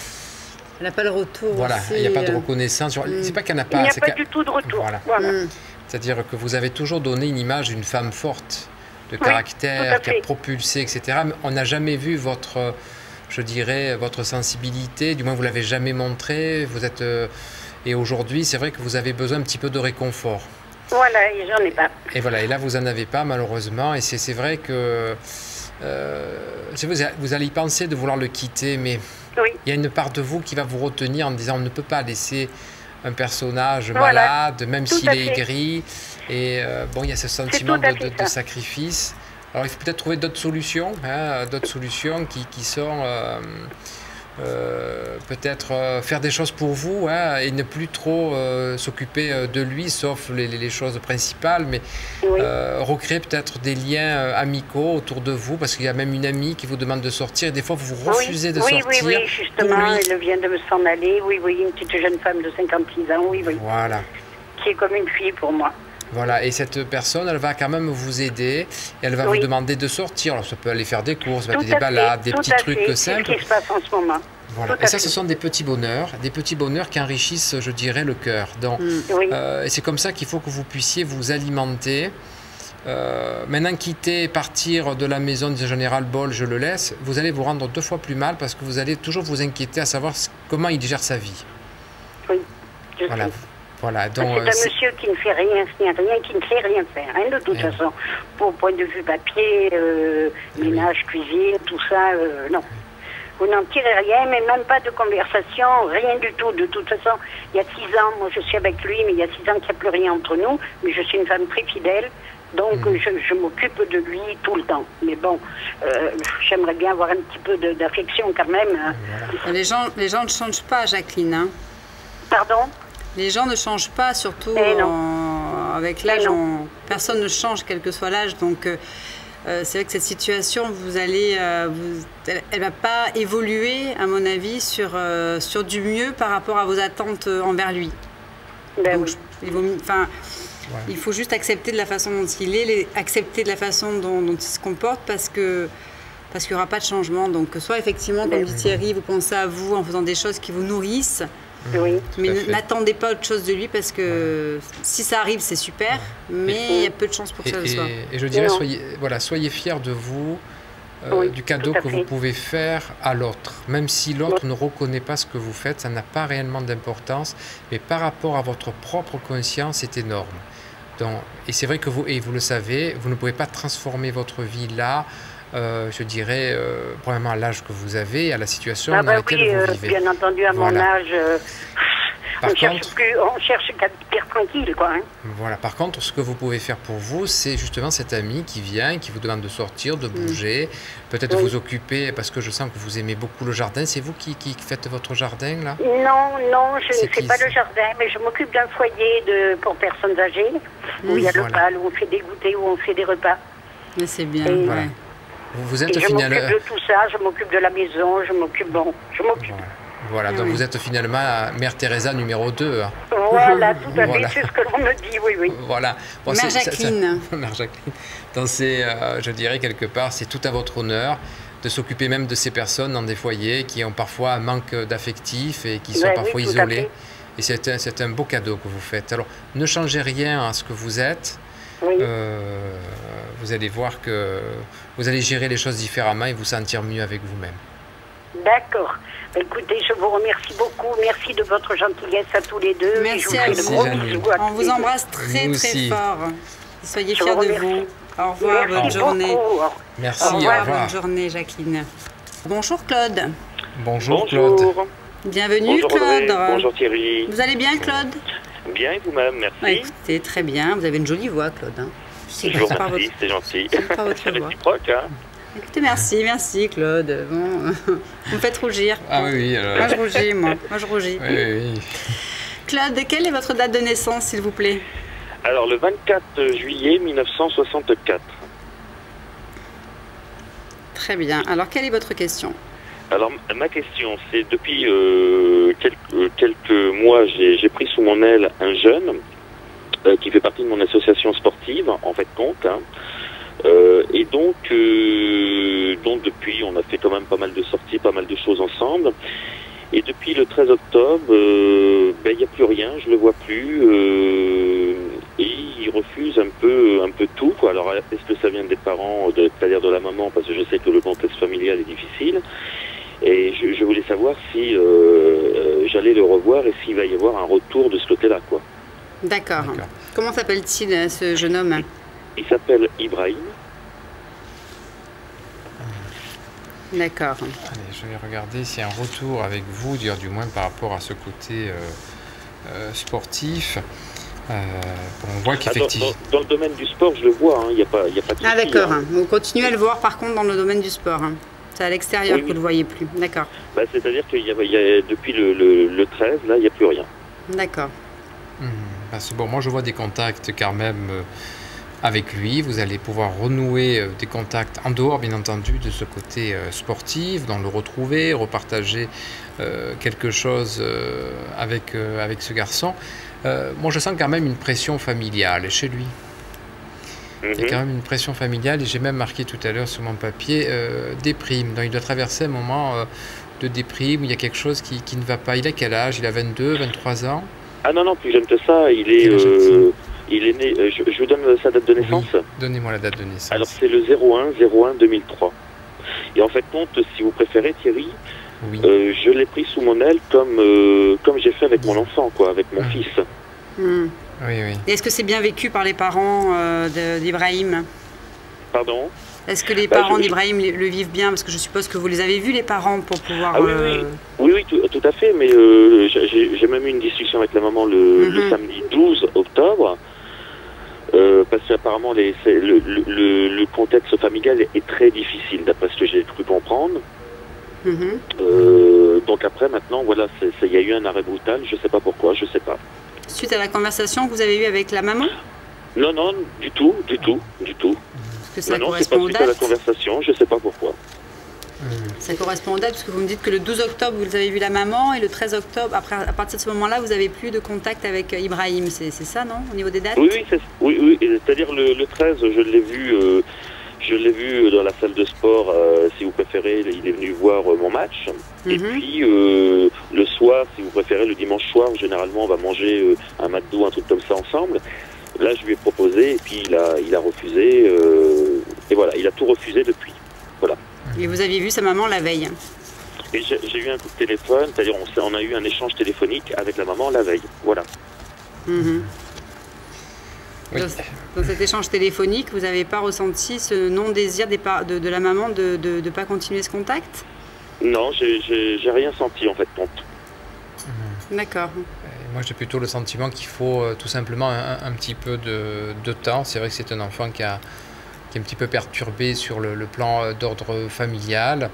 Elle n'a pas le retour. Voilà, aussi, il n'y a pas de reconnaissance. C'est pas qu'elle n'a pas. Il n'y a c'est pas qu'elle- du tout de retour. Voilà. Voilà. C'est-à-dire que vous avez toujours donné une image d'une femme forte, de Oui, tout à caractère, qui a fait. propulsé, etc. Mais on n'a jamais vu votre, je dirais, votre sensibilité. Du moins, vous l'avez jamais montré. Vous êtes et aujourd'hui, c'est vrai que vous avez besoin un petit peu de réconfort. Voilà, et j'en ai pas. Et voilà, et là vous en avez pas malheureusement, et c'est vrai que vous allez y penser de vouloir le quitter, mais Oui. il y a une part de vous qui va vous retenir en disant on ne peut pas laisser un personnage Voilà, malade, même tout s'il à est fait. aigri. et bon, il y a ce sentiment tout à fait de ça. sacrifice. Alors il faut peut-être trouver d'autres solutions, hein, d'autres solutions qui sont peut-être faire des choses pour vous, hein, et ne plus trop s'occuper de lui, sauf les choses principales, mais Oui. recréer peut-être des liens amicaux autour de vous, parce qu'il y a même une amie qui vous demande de sortir, et des fois vous refusez de oui, sortir oui, pour justement, lui. elle vient de me s'en aller. Oui, oui, une petite jeune femme de 56 ans, oui, oui, Voilà. qui est comme une fille pour moi. Voilà, et cette personne, elle va quand même vous aider, et elle va Oui. vous demander de sortir. Alors ça peut aller faire des courses, Tout des à balades, fait, des tout petits à trucs fait. C'est ce simples. qui se passe en ce moment. Voilà. Tout Et à ça, fait. ce sont des petits bonheurs qui enrichissent, je dirais, le cœur. Donc, Oui. et c'est comme ça qu'il faut que vous puissiez vous alimenter. Maintenant, quitter, partir de la maison, dire général bol, je le laisse, vous allez vous rendre 2 fois plus mal parce que vous allez toujours vous inquiéter à savoir comment il gère sa vie. Oui, je Voilà. sais. Voilà. C'est Donc, un monsieur qui ne fait rien, qui ne sait rien faire, hein, de toute Eh. façon. Pour point de vue papier, ménage, cuisine, tout ça, non. Vous n'en tirez rien, mais même pas de conversation, rien du tout. De toute façon, il y a 6 ans, moi je suis avec lui, mais il y a 6 ans qu'il n'y a plus rien entre nous. Mais je suis une femme très fidèle, donc je m'occupe de lui tout le temps. Mais bon, j'aimerais bien avoir un petit peu d'affection quand même. Hein. Les gens ne changent pas, Jacqueline. Hein. Pardon? Les gens ne changent pas, surtout Eh non. avec l'âge. Eh non. Personne ne change, quel que soit l'âge. Donc, c'est vrai que cette situation, elle ne va pas évoluer, à mon avis, sur du mieux par rapport à vos attentes envers lui. Ben Donc, oui. il faut juste accepter de la façon dont il est, accepter de la façon dont il se comporte, parce qu'il n'y aura pas de changement. Donc, soit effectivement, comme dit Thierry, vous pensez à vous en faisant des choses qui vous nourrissent, Oui. mais à fait. n'attendez pas autre chose de lui, parce que si ça arrive, c'est super, mais il y a peu de chances pour que ça le soit. Et je dirais, Non. soyez fiers de vous, Oui, du cadeau tout à que fait. vous pouvez faire à l'autre. Même si l'autre ne reconnaît pas ce que vous faites, ça n'a pas réellement d'importance, mais par rapport à votre propre conscience, c'est énorme. Donc, et c'est vrai que vous le savez, vous ne pouvez pas transformer votre vie là, je dirais, premièrement à l'âge que vous avez, à la situation Ah dans bah laquelle oui, vous vivez. bien entendu, à mon Voilà. âge, Par on cherche contre- on cherche qu'à être tranquille, quoi. Hein. Voilà. Par contre, ce que vous pouvez faire pour vous, c'est justement cet ami qui vient, qui vous demande de sortir, de bouger, peut-être Oui. vous occuper, parce que je sens que vous aimez beaucoup le jardin. C'est vous qui faites votre jardin, là? Non, je C'est ne fais qui, pas ça? le jardin, mais je m'occupe d'un foyer pour personnes âgées, où il y a le Voilà. bal, où on fait des goûters, où on fait des repas. Mais c'est bien. Et- Voilà. Ouais. Vous Et êtes je finalement... m'occupe de tout ça, je m'occupe de la maison, je m'occupe. Voilà, donc Oui. vous êtes finalement Mère Teresa numéro 2. Hein. Voilà, tout à fait, Voilà. c'est ce que l'on me dit, oui, oui. Voilà. Bon, Mère c'est- Jacqueline. Mère Jacqueline. Donc c'est, je dirais quelque part, c'est tout à votre honneur de s'occuper même de ces personnes dans des foyers qui ont parfois un manque d'affectif et qui sont Ben oui, parfois tout à isolés. fait. Et c'est un beau cadeau que vous faites. Alors, ne changez rien à ce que vous êtes. Oui. Vous allez voir que vous allez gérer les choses différemment et vous sentir mieux avec vous-même. D'accord. Écoutez, je vous remercie beaucoup. Merci de votre gentillesse à tous les deux. Merci Et je vous à fais vous. de gros Janine. bisous à On tous vous les deux. embrasse très Nous très aussi. fort. Soyez Je fiers vous de remercie. vous. Au revoir, Merci bonne journée. beaucoup. Merci, Au au revoir, revoir. bonne journée, Jacqueline. Bonjour Claude. Bonjour Claude. Bonjour. Bienvenue Bonjour Audrey. Claude. Bonjour Thierry. Vous allez bien Claude? Bien et vous-même, merci. Bah, écoutez, très bien. Vous avez une jolie voix Claude. Hein. Je vous remercie, c'est gentil. pas votre C'est voix. réciproque, hein. Écoutez, merci Claude. Bon, vous me faites rougir. Ah oui, Moi je rougis, moi je rougis. oui, oui. Claude, quelle est votre date de naissance, s'il vous plaît? Alors, le 24 juillet 1964. Très bien. Alors, quelle est votre question? Alors, ma question, c'est depuis quelques mois, j'ai pris sous mon aile un jeune qui fait partie de mon association sportive, en fait compte. Hein. Et donc depuis, on a fait quand même pas mal de sorties, pas mal de choses ensemble. Et depuis le 13 octobre, il n'y a plus rien, je le vois plus. Et il refuse un peu tout, quoi. Alors, est-ce que ça vient des parents, c'est-à-dire de la maman, parce que je sais que le contexte familial est difficile. Et je voulais savoir si j'allais le revoir et s'il va y avoir un retour de ce côté-là, quoi. D'accord. Comment s'appelle-t-il, ce jeune homme? Il s'appelle Ibrahim. D'accord. Allez, je vais regarder s'il y a un retour avec vous, dire du moins par rapport à ce côté sportif. On voit qu'effectivement... Dans le domaine du sport, je le vois, il n'y a pas de souci. Ah d'accord, vous continuez à le voir par contre dans le domaine du sport. C'est à l'extérieur que vous ne le voyez plus. D'accord. C'est-à-dire qu'il y a depuis le 13, là, il n'y a plus rien. D'accord. C'est bon, moi je vois des contacts quand même avec lui. Vous allez pouvoir renouer des contacts en dehors, bien entendu, de ce côté sportif, dans le retrouver, repartager quelque chose avec ce garçon. Moi je sens quand même une pression familiale chez lui. Il y a quand même une pression familiale et j'ai même marqué tout à l'heure sur mon papier déprime. Donc il doit traverser un moment de déprime où il y a quelque chose qui ne va pas. Il a quel âge? Il a 22, 23 ans? Ah non, plus jeune que ça. Il est né, je vous donne sa date de naissance. Oui, donnez-moi la date de naissance. Alors c'est le 01/01/2003. Et en fait, si vous préférez, Thierry, je l'ai pris sous mon aile comme j'ai fait avec mon enfant, quoi, avec mon fils. Oui. Et est-ce que c'est bien vécu par les parents d'Ibrahim? Pardon? Est-ce que les parents d'Ibrahim le vivent bien? Parce que je suppose que vous les avez vus, les parents, pour pouvoir... Oui, tout à fait, mais j'ai même eu une discussion avec la maman le samedi 12 octobre, parce qu'apparemment le contexte familial est très difficile, d'après ce que j'ai cru comprendre. Donc après, maintenant, voilà, il y a eu un arrêt brutal, je ne sais pas pourquoi, je ne sais pas. Suite à la conversation que vous avez eue avec la maman? Non, du tout. Parce que ça correspond aux dates. À la conversation, je ne sais pas pourquoi. Ça correspond aux dates, parce que vous me dites que le 12 octobre, vous avez vu la maman, et le 13 octobre, après, à partir de ce moment-là, vous n'avez plus de contact avec Ibrahim. C'est ça, non, au niveau des dates? Oui, c'est-à-dire le 13, je l'ai vu dans la salle de sport, si vous préférez, il est venu voir mon match. Et puis, le soir, si vous préférez, le dimanche soir, généralement, on va manger un McDo, un truc comme ça ensemble. Là, je lui ai proposé, et puis il a refusé. Et voilà, il a tout refusé depuis. Voilà. Et vous aviez vu sa maman la veille? Et j'ai eu un coup de téléphone, c'est-à-dire on a eu un échange téléphonique avec la maman la veille. Voilà. Dans cet échange téléphonique, vous n'avez pas ressenti ce non-désir de la maman de ne pas continuer ce contact? Non, j'ai rien senti en fait, compte. D'accord. Moi j'ai plutôt le sentiment qu'il faut tout simplement un petit peu de temps. C'est vrai que c'est un enfant qui est un petit peu perturbé sur le plan d'ordre familial.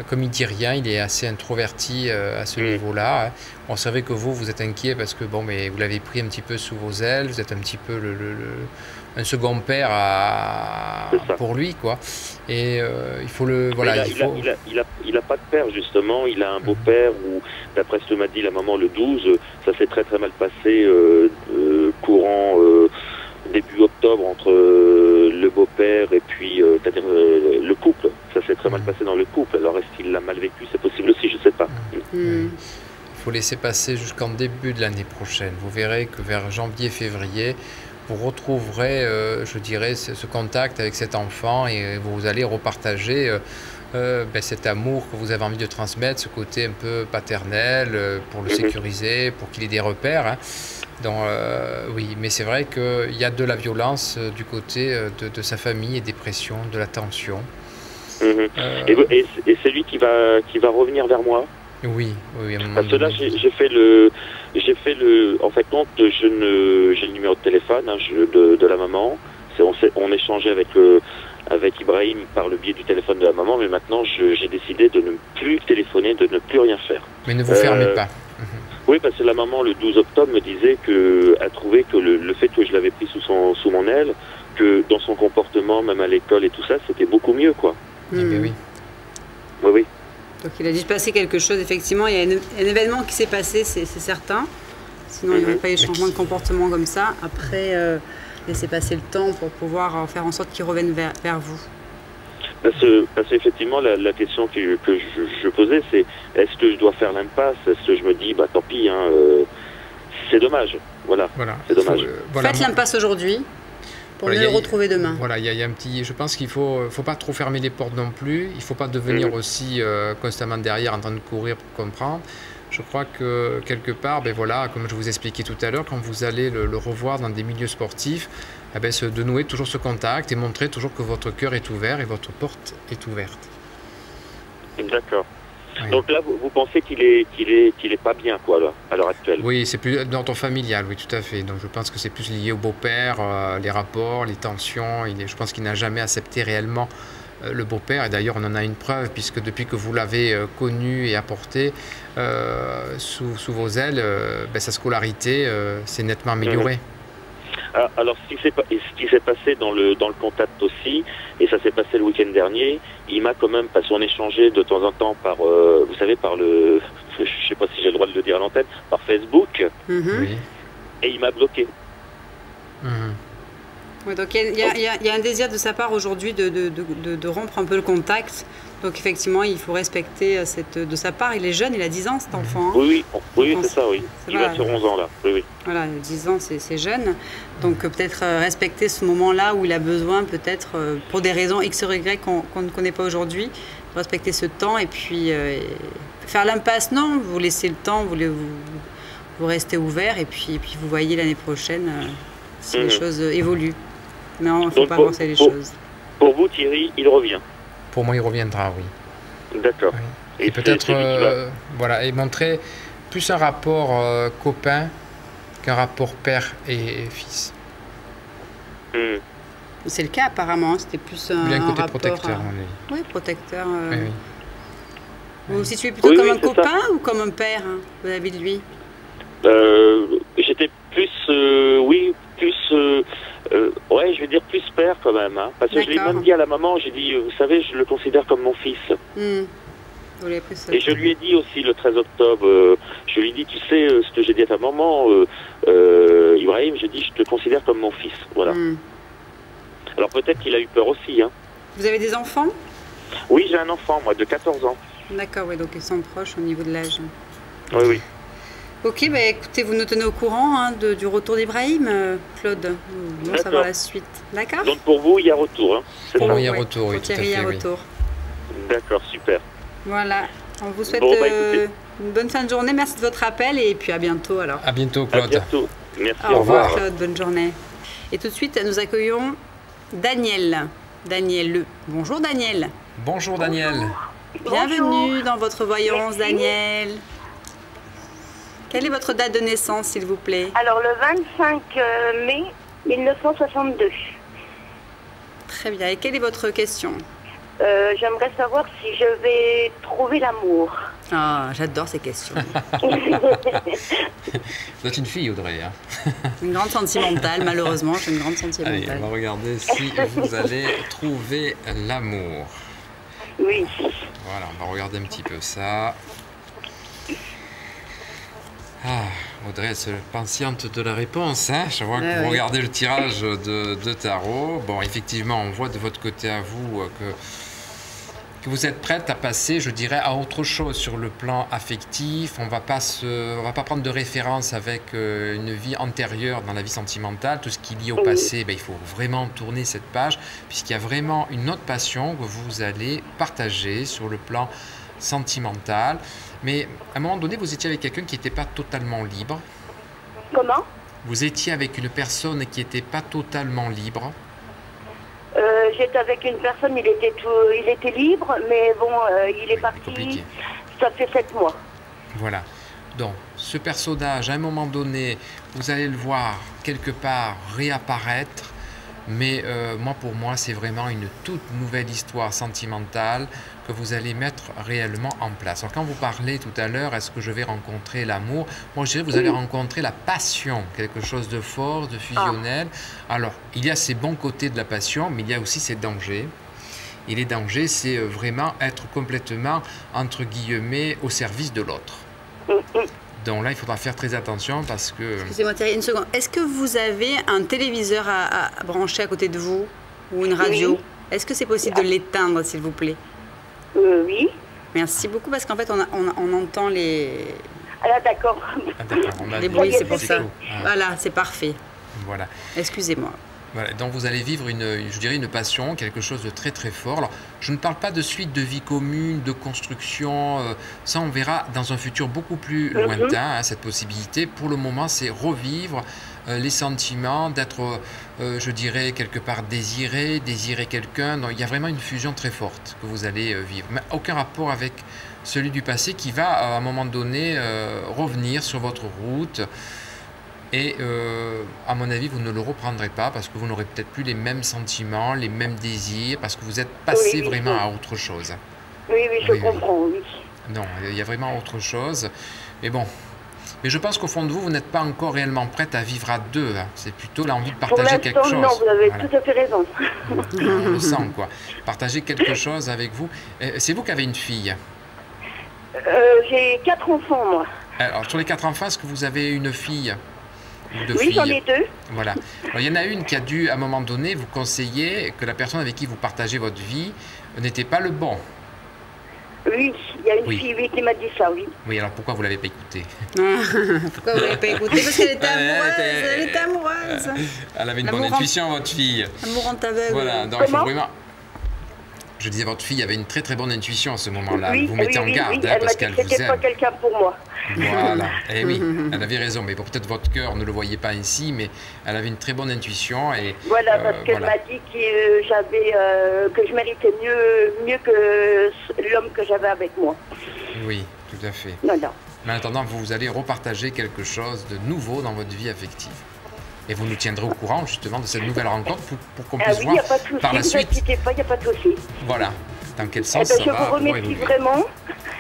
Comme il dit rien, il est assez introverti à ce niveau-là. On savait que vous êtes inquiet parce que mais vous l'avez pris un petit peu sous vos ailes, vous êtes un petit peu un second père pour lui, quoi. Et il faut le... Voilà, il a pas de père, justement. Il a un beau-père où, d'après ce que m'a dit la maman le 12, ça s'est très très mal passé courant... début octobre entre le beau-père et puis c'est-à-dire le couple. Ça s'est très mal passé dans le couple. Alors est-ce qu'il l'a mal vécu? C'est possible aussi, je ne sais pas. Il faut laisser passer jusqu'en début de l'année prochaine. Vous verrez que vers janvier-février, vous retrouverez, je dirais, ce contact avec cet enfant et vous allez repartager cet amour que vous avez envie de transmettre, ce côté un peu paternel pour le sécuriser, pour qu'il ait des repères. Donc, oui, mais c'est vrai qu'il y a de la violence du côté de sa famille et des pressions, de la tension. Et c'est lui qui va revenir vers moi? Oui. Parce que là, j'ai fait le... En fait, j'ai le numéro de téléphone de la maman. On échangeait avec Ibrahim par le biais du téléphone de la maman, mais maintenant, j'ai décidé de ne plus téléphoner, de ne plus rien faire. Mais ne vous fermez pas. Oui, parce que la maman, le 12 octobre, me disait qu'elle trouvait que le fait que je l'avais pris sous mon aile, que dans son comportement, même à l'école et tout ça, c'était beaucoup mieux, quoi. Oui. Oui. Donc il a dû se passer quelque chose, effectivement. Il y a un événement qui s'est passé, c'est certain. Sinon, il n'y aurait pas eu de changement de comportement comme ça. Après, laissez passer le temps pour pouvoir faire en sorte qu'il revienne vers vous. Parce qu'effectivement, la question que je posais, c'est est-ce que je dois faire l'impasse? Est-ce que je me dis, bah tant pis, hein, c'est dommage. Voilà. C'est dommage. Faites l'impasse aujourd'hui pour mieux le retrouver demain. Voilà, il y a un petit. Je pense qu'il faut pas trop fermer les portes non plus. Il ne faut pas devenir aussi constamment derrière en train de courir pour comprendre. Je crois que quelque part, ben voilà, comme je vous expliquais tout à l'heure, quand vous allez le revoir dans des milieux sportifs, eh ben, de nouer toujours ce contact et montrer toujours que votre cœur est ouvert et votre porte est ouverte. D'accord. Oui. Donc là, vous pensez qu'il est pas bien, quoi, là, à l'heure actuelle? Oui, c'est plus d'ordre familial, oui, tout à fait. Donc je pense que c'est plus lié au beau-père, les rapports, les tensions. Je pense qu'il n'a jamais accepté réellement le beau-père. Et d'ailleurs, on en a une preuve, puisque depuis que vous l'avez connu et apporté sous vos ailes, ben, sa scolarité s'est nettement améliorée. Alors, ce qui s'est passé dans le contact aussi, et ça s'est passé le week-end dernier, il m'a quand même, parce qu'on échangeait de temps en temps par, vous savez, par le, je sais pas si j'ai le droit de le dire à l'antenne, par Facebook, Oui. et il m'a bloqué. Oui, donc il y a un désir de sa part aujourd'hui de rompre un peu le contact. Donc effectivement, il faut respecter de sa part. Il est jeune, il a 10 ans cet enfant. Hein. Oui, c'est ça, oui. Il va sur 11 ans là. Oui. Voilà, 10 ans, c'est jeune. Donc peut-être respecter ce moment-là où il a besoin, peut-être pour des raisons X ou Y qu'on ne connaît pas aujourd'hui, respecter ce temps et puis faire l'impasse. Non, vous laissez le temps, vous restez ouvert et puis vous voyez l'année prochaine si les choses évoluent. Mais il ne faut pas forcer les choses. Pour vous, Thierry, il revient. Pour moi, il reviendra, oui. D'accord. Oui. Et peut-être, voilà, et montrer plus un rapport copain qu'un rapport père et fils. C'est le cas apparemment, c'était plus un côté rapport protecteur. Oui, protecteur. Oui. Vous vous situez plutôt comme un copain ou comme un père, hein, vis-à-vis de lui? J'étais plus, ouais, je vais dire plus père quand même, hein, parce que je l'ai même dit à la maman, j'ai dit, vous savez, je le considère comme mon fils. Et je lui ai dit aussi le 13 octobre, je lui ai dit, tu sais, ce que j'ai dit à ta maman, Ibrahim, j'ai dit, je te considère comme mon fils, voilà. Alors peut-être qu'il a eu peur aussi, hein. Vous avez des enfants? Oui, j'ai un enfant, moi, de 14 ans. D'accord, oui, donc ils sont proches au niveau de l'âge. Oui. Ok, bah écoutez, vous nous tenez au courant hein, du retour d'Ibrahim, Claude. Bon, savoir la suite. D'accord? Donc pour vous, il y a retour. Hein, pour moi, il y a retour, oui, tout à fait. Il y a retour. D'accord, super. Voilà. On vous souhaite une bonne fin de journée. Merci de votre appel et puis à bientôt alors. À bientôt, Claude. À bientôt. Merci. Au revoir, Claude. Bonne journée. Et tout de suite, nous accueillons Daniel. Daniel. Bonjour, Daniel. Bonjour, Daniel. Bienvenue dans votre voyance, Daniel. Quelle est votre date de naissance, s'il vous plaît? Alors, le 25 mai 1962. Très bien. Et quelle est votre question? J'aimerais savoir si je vais trouver l'amour. Ah, j'adore ces questions. Vous êtes une fille, Audrey. Hein. Une grande sentimentale, malheureusement. Je suis une grande sentimentale. Allez, on va regarder si vous allez trouver l'amour. Oui. Voilà, on va regarder un petit peu ça. Ah, Audrey, elle se patiente de la réponse. Hein. Je vois que vous regardez le tirage de tarot. Bon, effectivement, on voit de votre côté à vous que vous êtes prête à passer, je dirais, à autre chose sur le plan affectif. On va pas prendre de référence avec une vie antérieure dans la vie sentimentale. Tout ce qui est lié au passé, ben, il faut vraiment tourner cette page, puisqu'il y a vraiment une autre passion que vous allez partager sur le plan sentimental. Mais à un moment donné, vous étiez avec quelqu'un qui n'était pas totalement libre. Comment? Vous étiez avec une personne qui n'était pas totalement libre. J'étais avec une personne, il était libre, mais bon, il est parti, compliqué. Ça fait 7 mois. Voilà. Donc, ce personnage, à un moment donné, vous allez le voir quelque part réapparaître. Mais moi, pour moi, c'est vraiment une toute nouvelle histoire sentimentale que vous allez mettre réellement en place. Alors, quand vous parlez tout à l'heure, est-ce que je vais rencontrer l'amour? Moi, je dirais que vous allez rencontrer la passion, quelque chose de fort, de fusionnel. Alors, il y a ces bons côtés de la passion, mais il y a aussi ses dangers. Et les dangers, c'est vraiment être complètement, entre guillemets, au service de l'autre. Donc là, il faudra faire très attention parce que... Excusez-moi Thierry, une seconde. Est-ce que vous avez un téléviseur à brancher à côté de vous? Ou une radio? Est-ce que c'est possible de l'éteindre, s'il vous plaît? Oui. Merci beaucoup, parce qu'en fait, on entend les... Ah, d'accord. Ah, d'accord, on a Les dit- bruits, c'est pour c'est ça. cool. Ah, Voilà, c'est parfait. voilà. Excusez-moi. Voilà, donc vous allez vivre je dirais une passion, quelque chose de très très fort. Alors, je ne parle pas de suite de vie commune, de construction, ça on verra dans un futur beaucoup plus lointain, hein, cette possibilité. Pour le moment, c'est revivre les sentiments, d'être, je dirais, quelque part désirer quelqu'un. Donc, il y a vraiment une fusion très forte que vous allez vivre, mais aucun rapport avec celui du passé qui va à un moment donné revenir sur votre route. Et à mon avis, vous ne le reprendrez pas parce que vous n'aurez peut-être plus les mêmes sentiments, les mêmes désirs, parce que vous êtes passé vraiment à autre chose. Oui, je comprends, oui. Non, il y a vraiment autre chose. Mais bon, mais je pense qu'au fond de vous, vous n'êtes pas encore réellement prête à vivre à deux. Hein. C'est plutôt l'envie de partager quelque chose. Non, vous avez tout à fait raison. On le sent, quoi. Partager quelque chose avec vous. C'est vous qui avez une fille? J'ai 4 enfants, moi. Alors, sur les 4 enfants, est-ce que vous avez une fille? Oui, j'en ai 2. Voilà. Alors, il y en a une qui a dû, à un moment donné, vous conseiller que la personne avec qui vous partagez votre vie n'était pas le bon. Oui, il y a une fille qui m'a dit ça, oui. Oui, alors pourquoi vous ne l'avez pas écoutée? Pourquoi vous ne l'avez pas écoutée? Parce qu'elle était amoureuse. Elle était amoureuse. Elle avait une bonne intuition, votre fille. Amour en aveugle. Voilà, donc il faut vraiment... Je disais, votre fille avait une très très bonne intuition à ce moment-là. Oui, vous mettez en garde, oui. hein, parce qu'elle vous aime. c'était pas quelqu'un pour moi. Voilà, et oui, elle avait raison, mais bon, peut-être votre cœur ne le voyait pas ainsi, mais elle avait une très bonne intuition. Et, voilà, parce qu'elle m'a dit que je méritais mieux que l'homme que j'avais avec moi. Oui, tout à fait. Non. Mais en attendant, vous allez repartager quelque chose de nouveau dans votre vie affective. Et vous nous tiendrez au courant justement de cette nouvelle rencontre pour qu'on puisse voir par la suite. Ne vous inquiétez pas, il n'y a pas de souci. Voilà, dans quel sens ça ça va. Je vous remercie vraiment.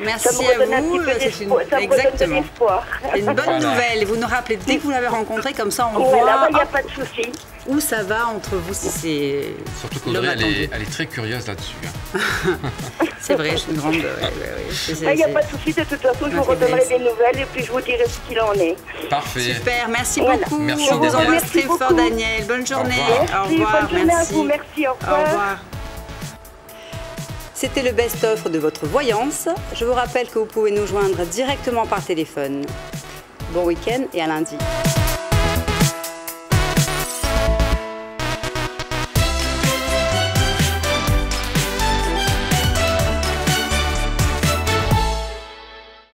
Merci ça me à vous. Exactement. C'est une bonne nouvelle. Vous nous rappelez dès que vous l'avez rencontré, comme ça on voit. Il n'y a pas de souci. Où ça va entre vous si c'est. Surtout qu'Audrey, elle est très curieuse là-dessus. C'est vrai, je suis une grande. Il n'y a pas de souci. De toute façon, je vous redonnerai des nouvelles et puis je vous dirai ce qu'il en est. Parfait. Super, merci beaucoup. Merci je vous embrasse très fort, Daniel. Bonne journée. Au revoir. Bonne journée à vous. Merci. Au revoir. Au revoir. C'était le best-of de votre voyance. Je vous rappelle que vous pouvez nous joindre directement par téléphone. Bon week-end et à lundi.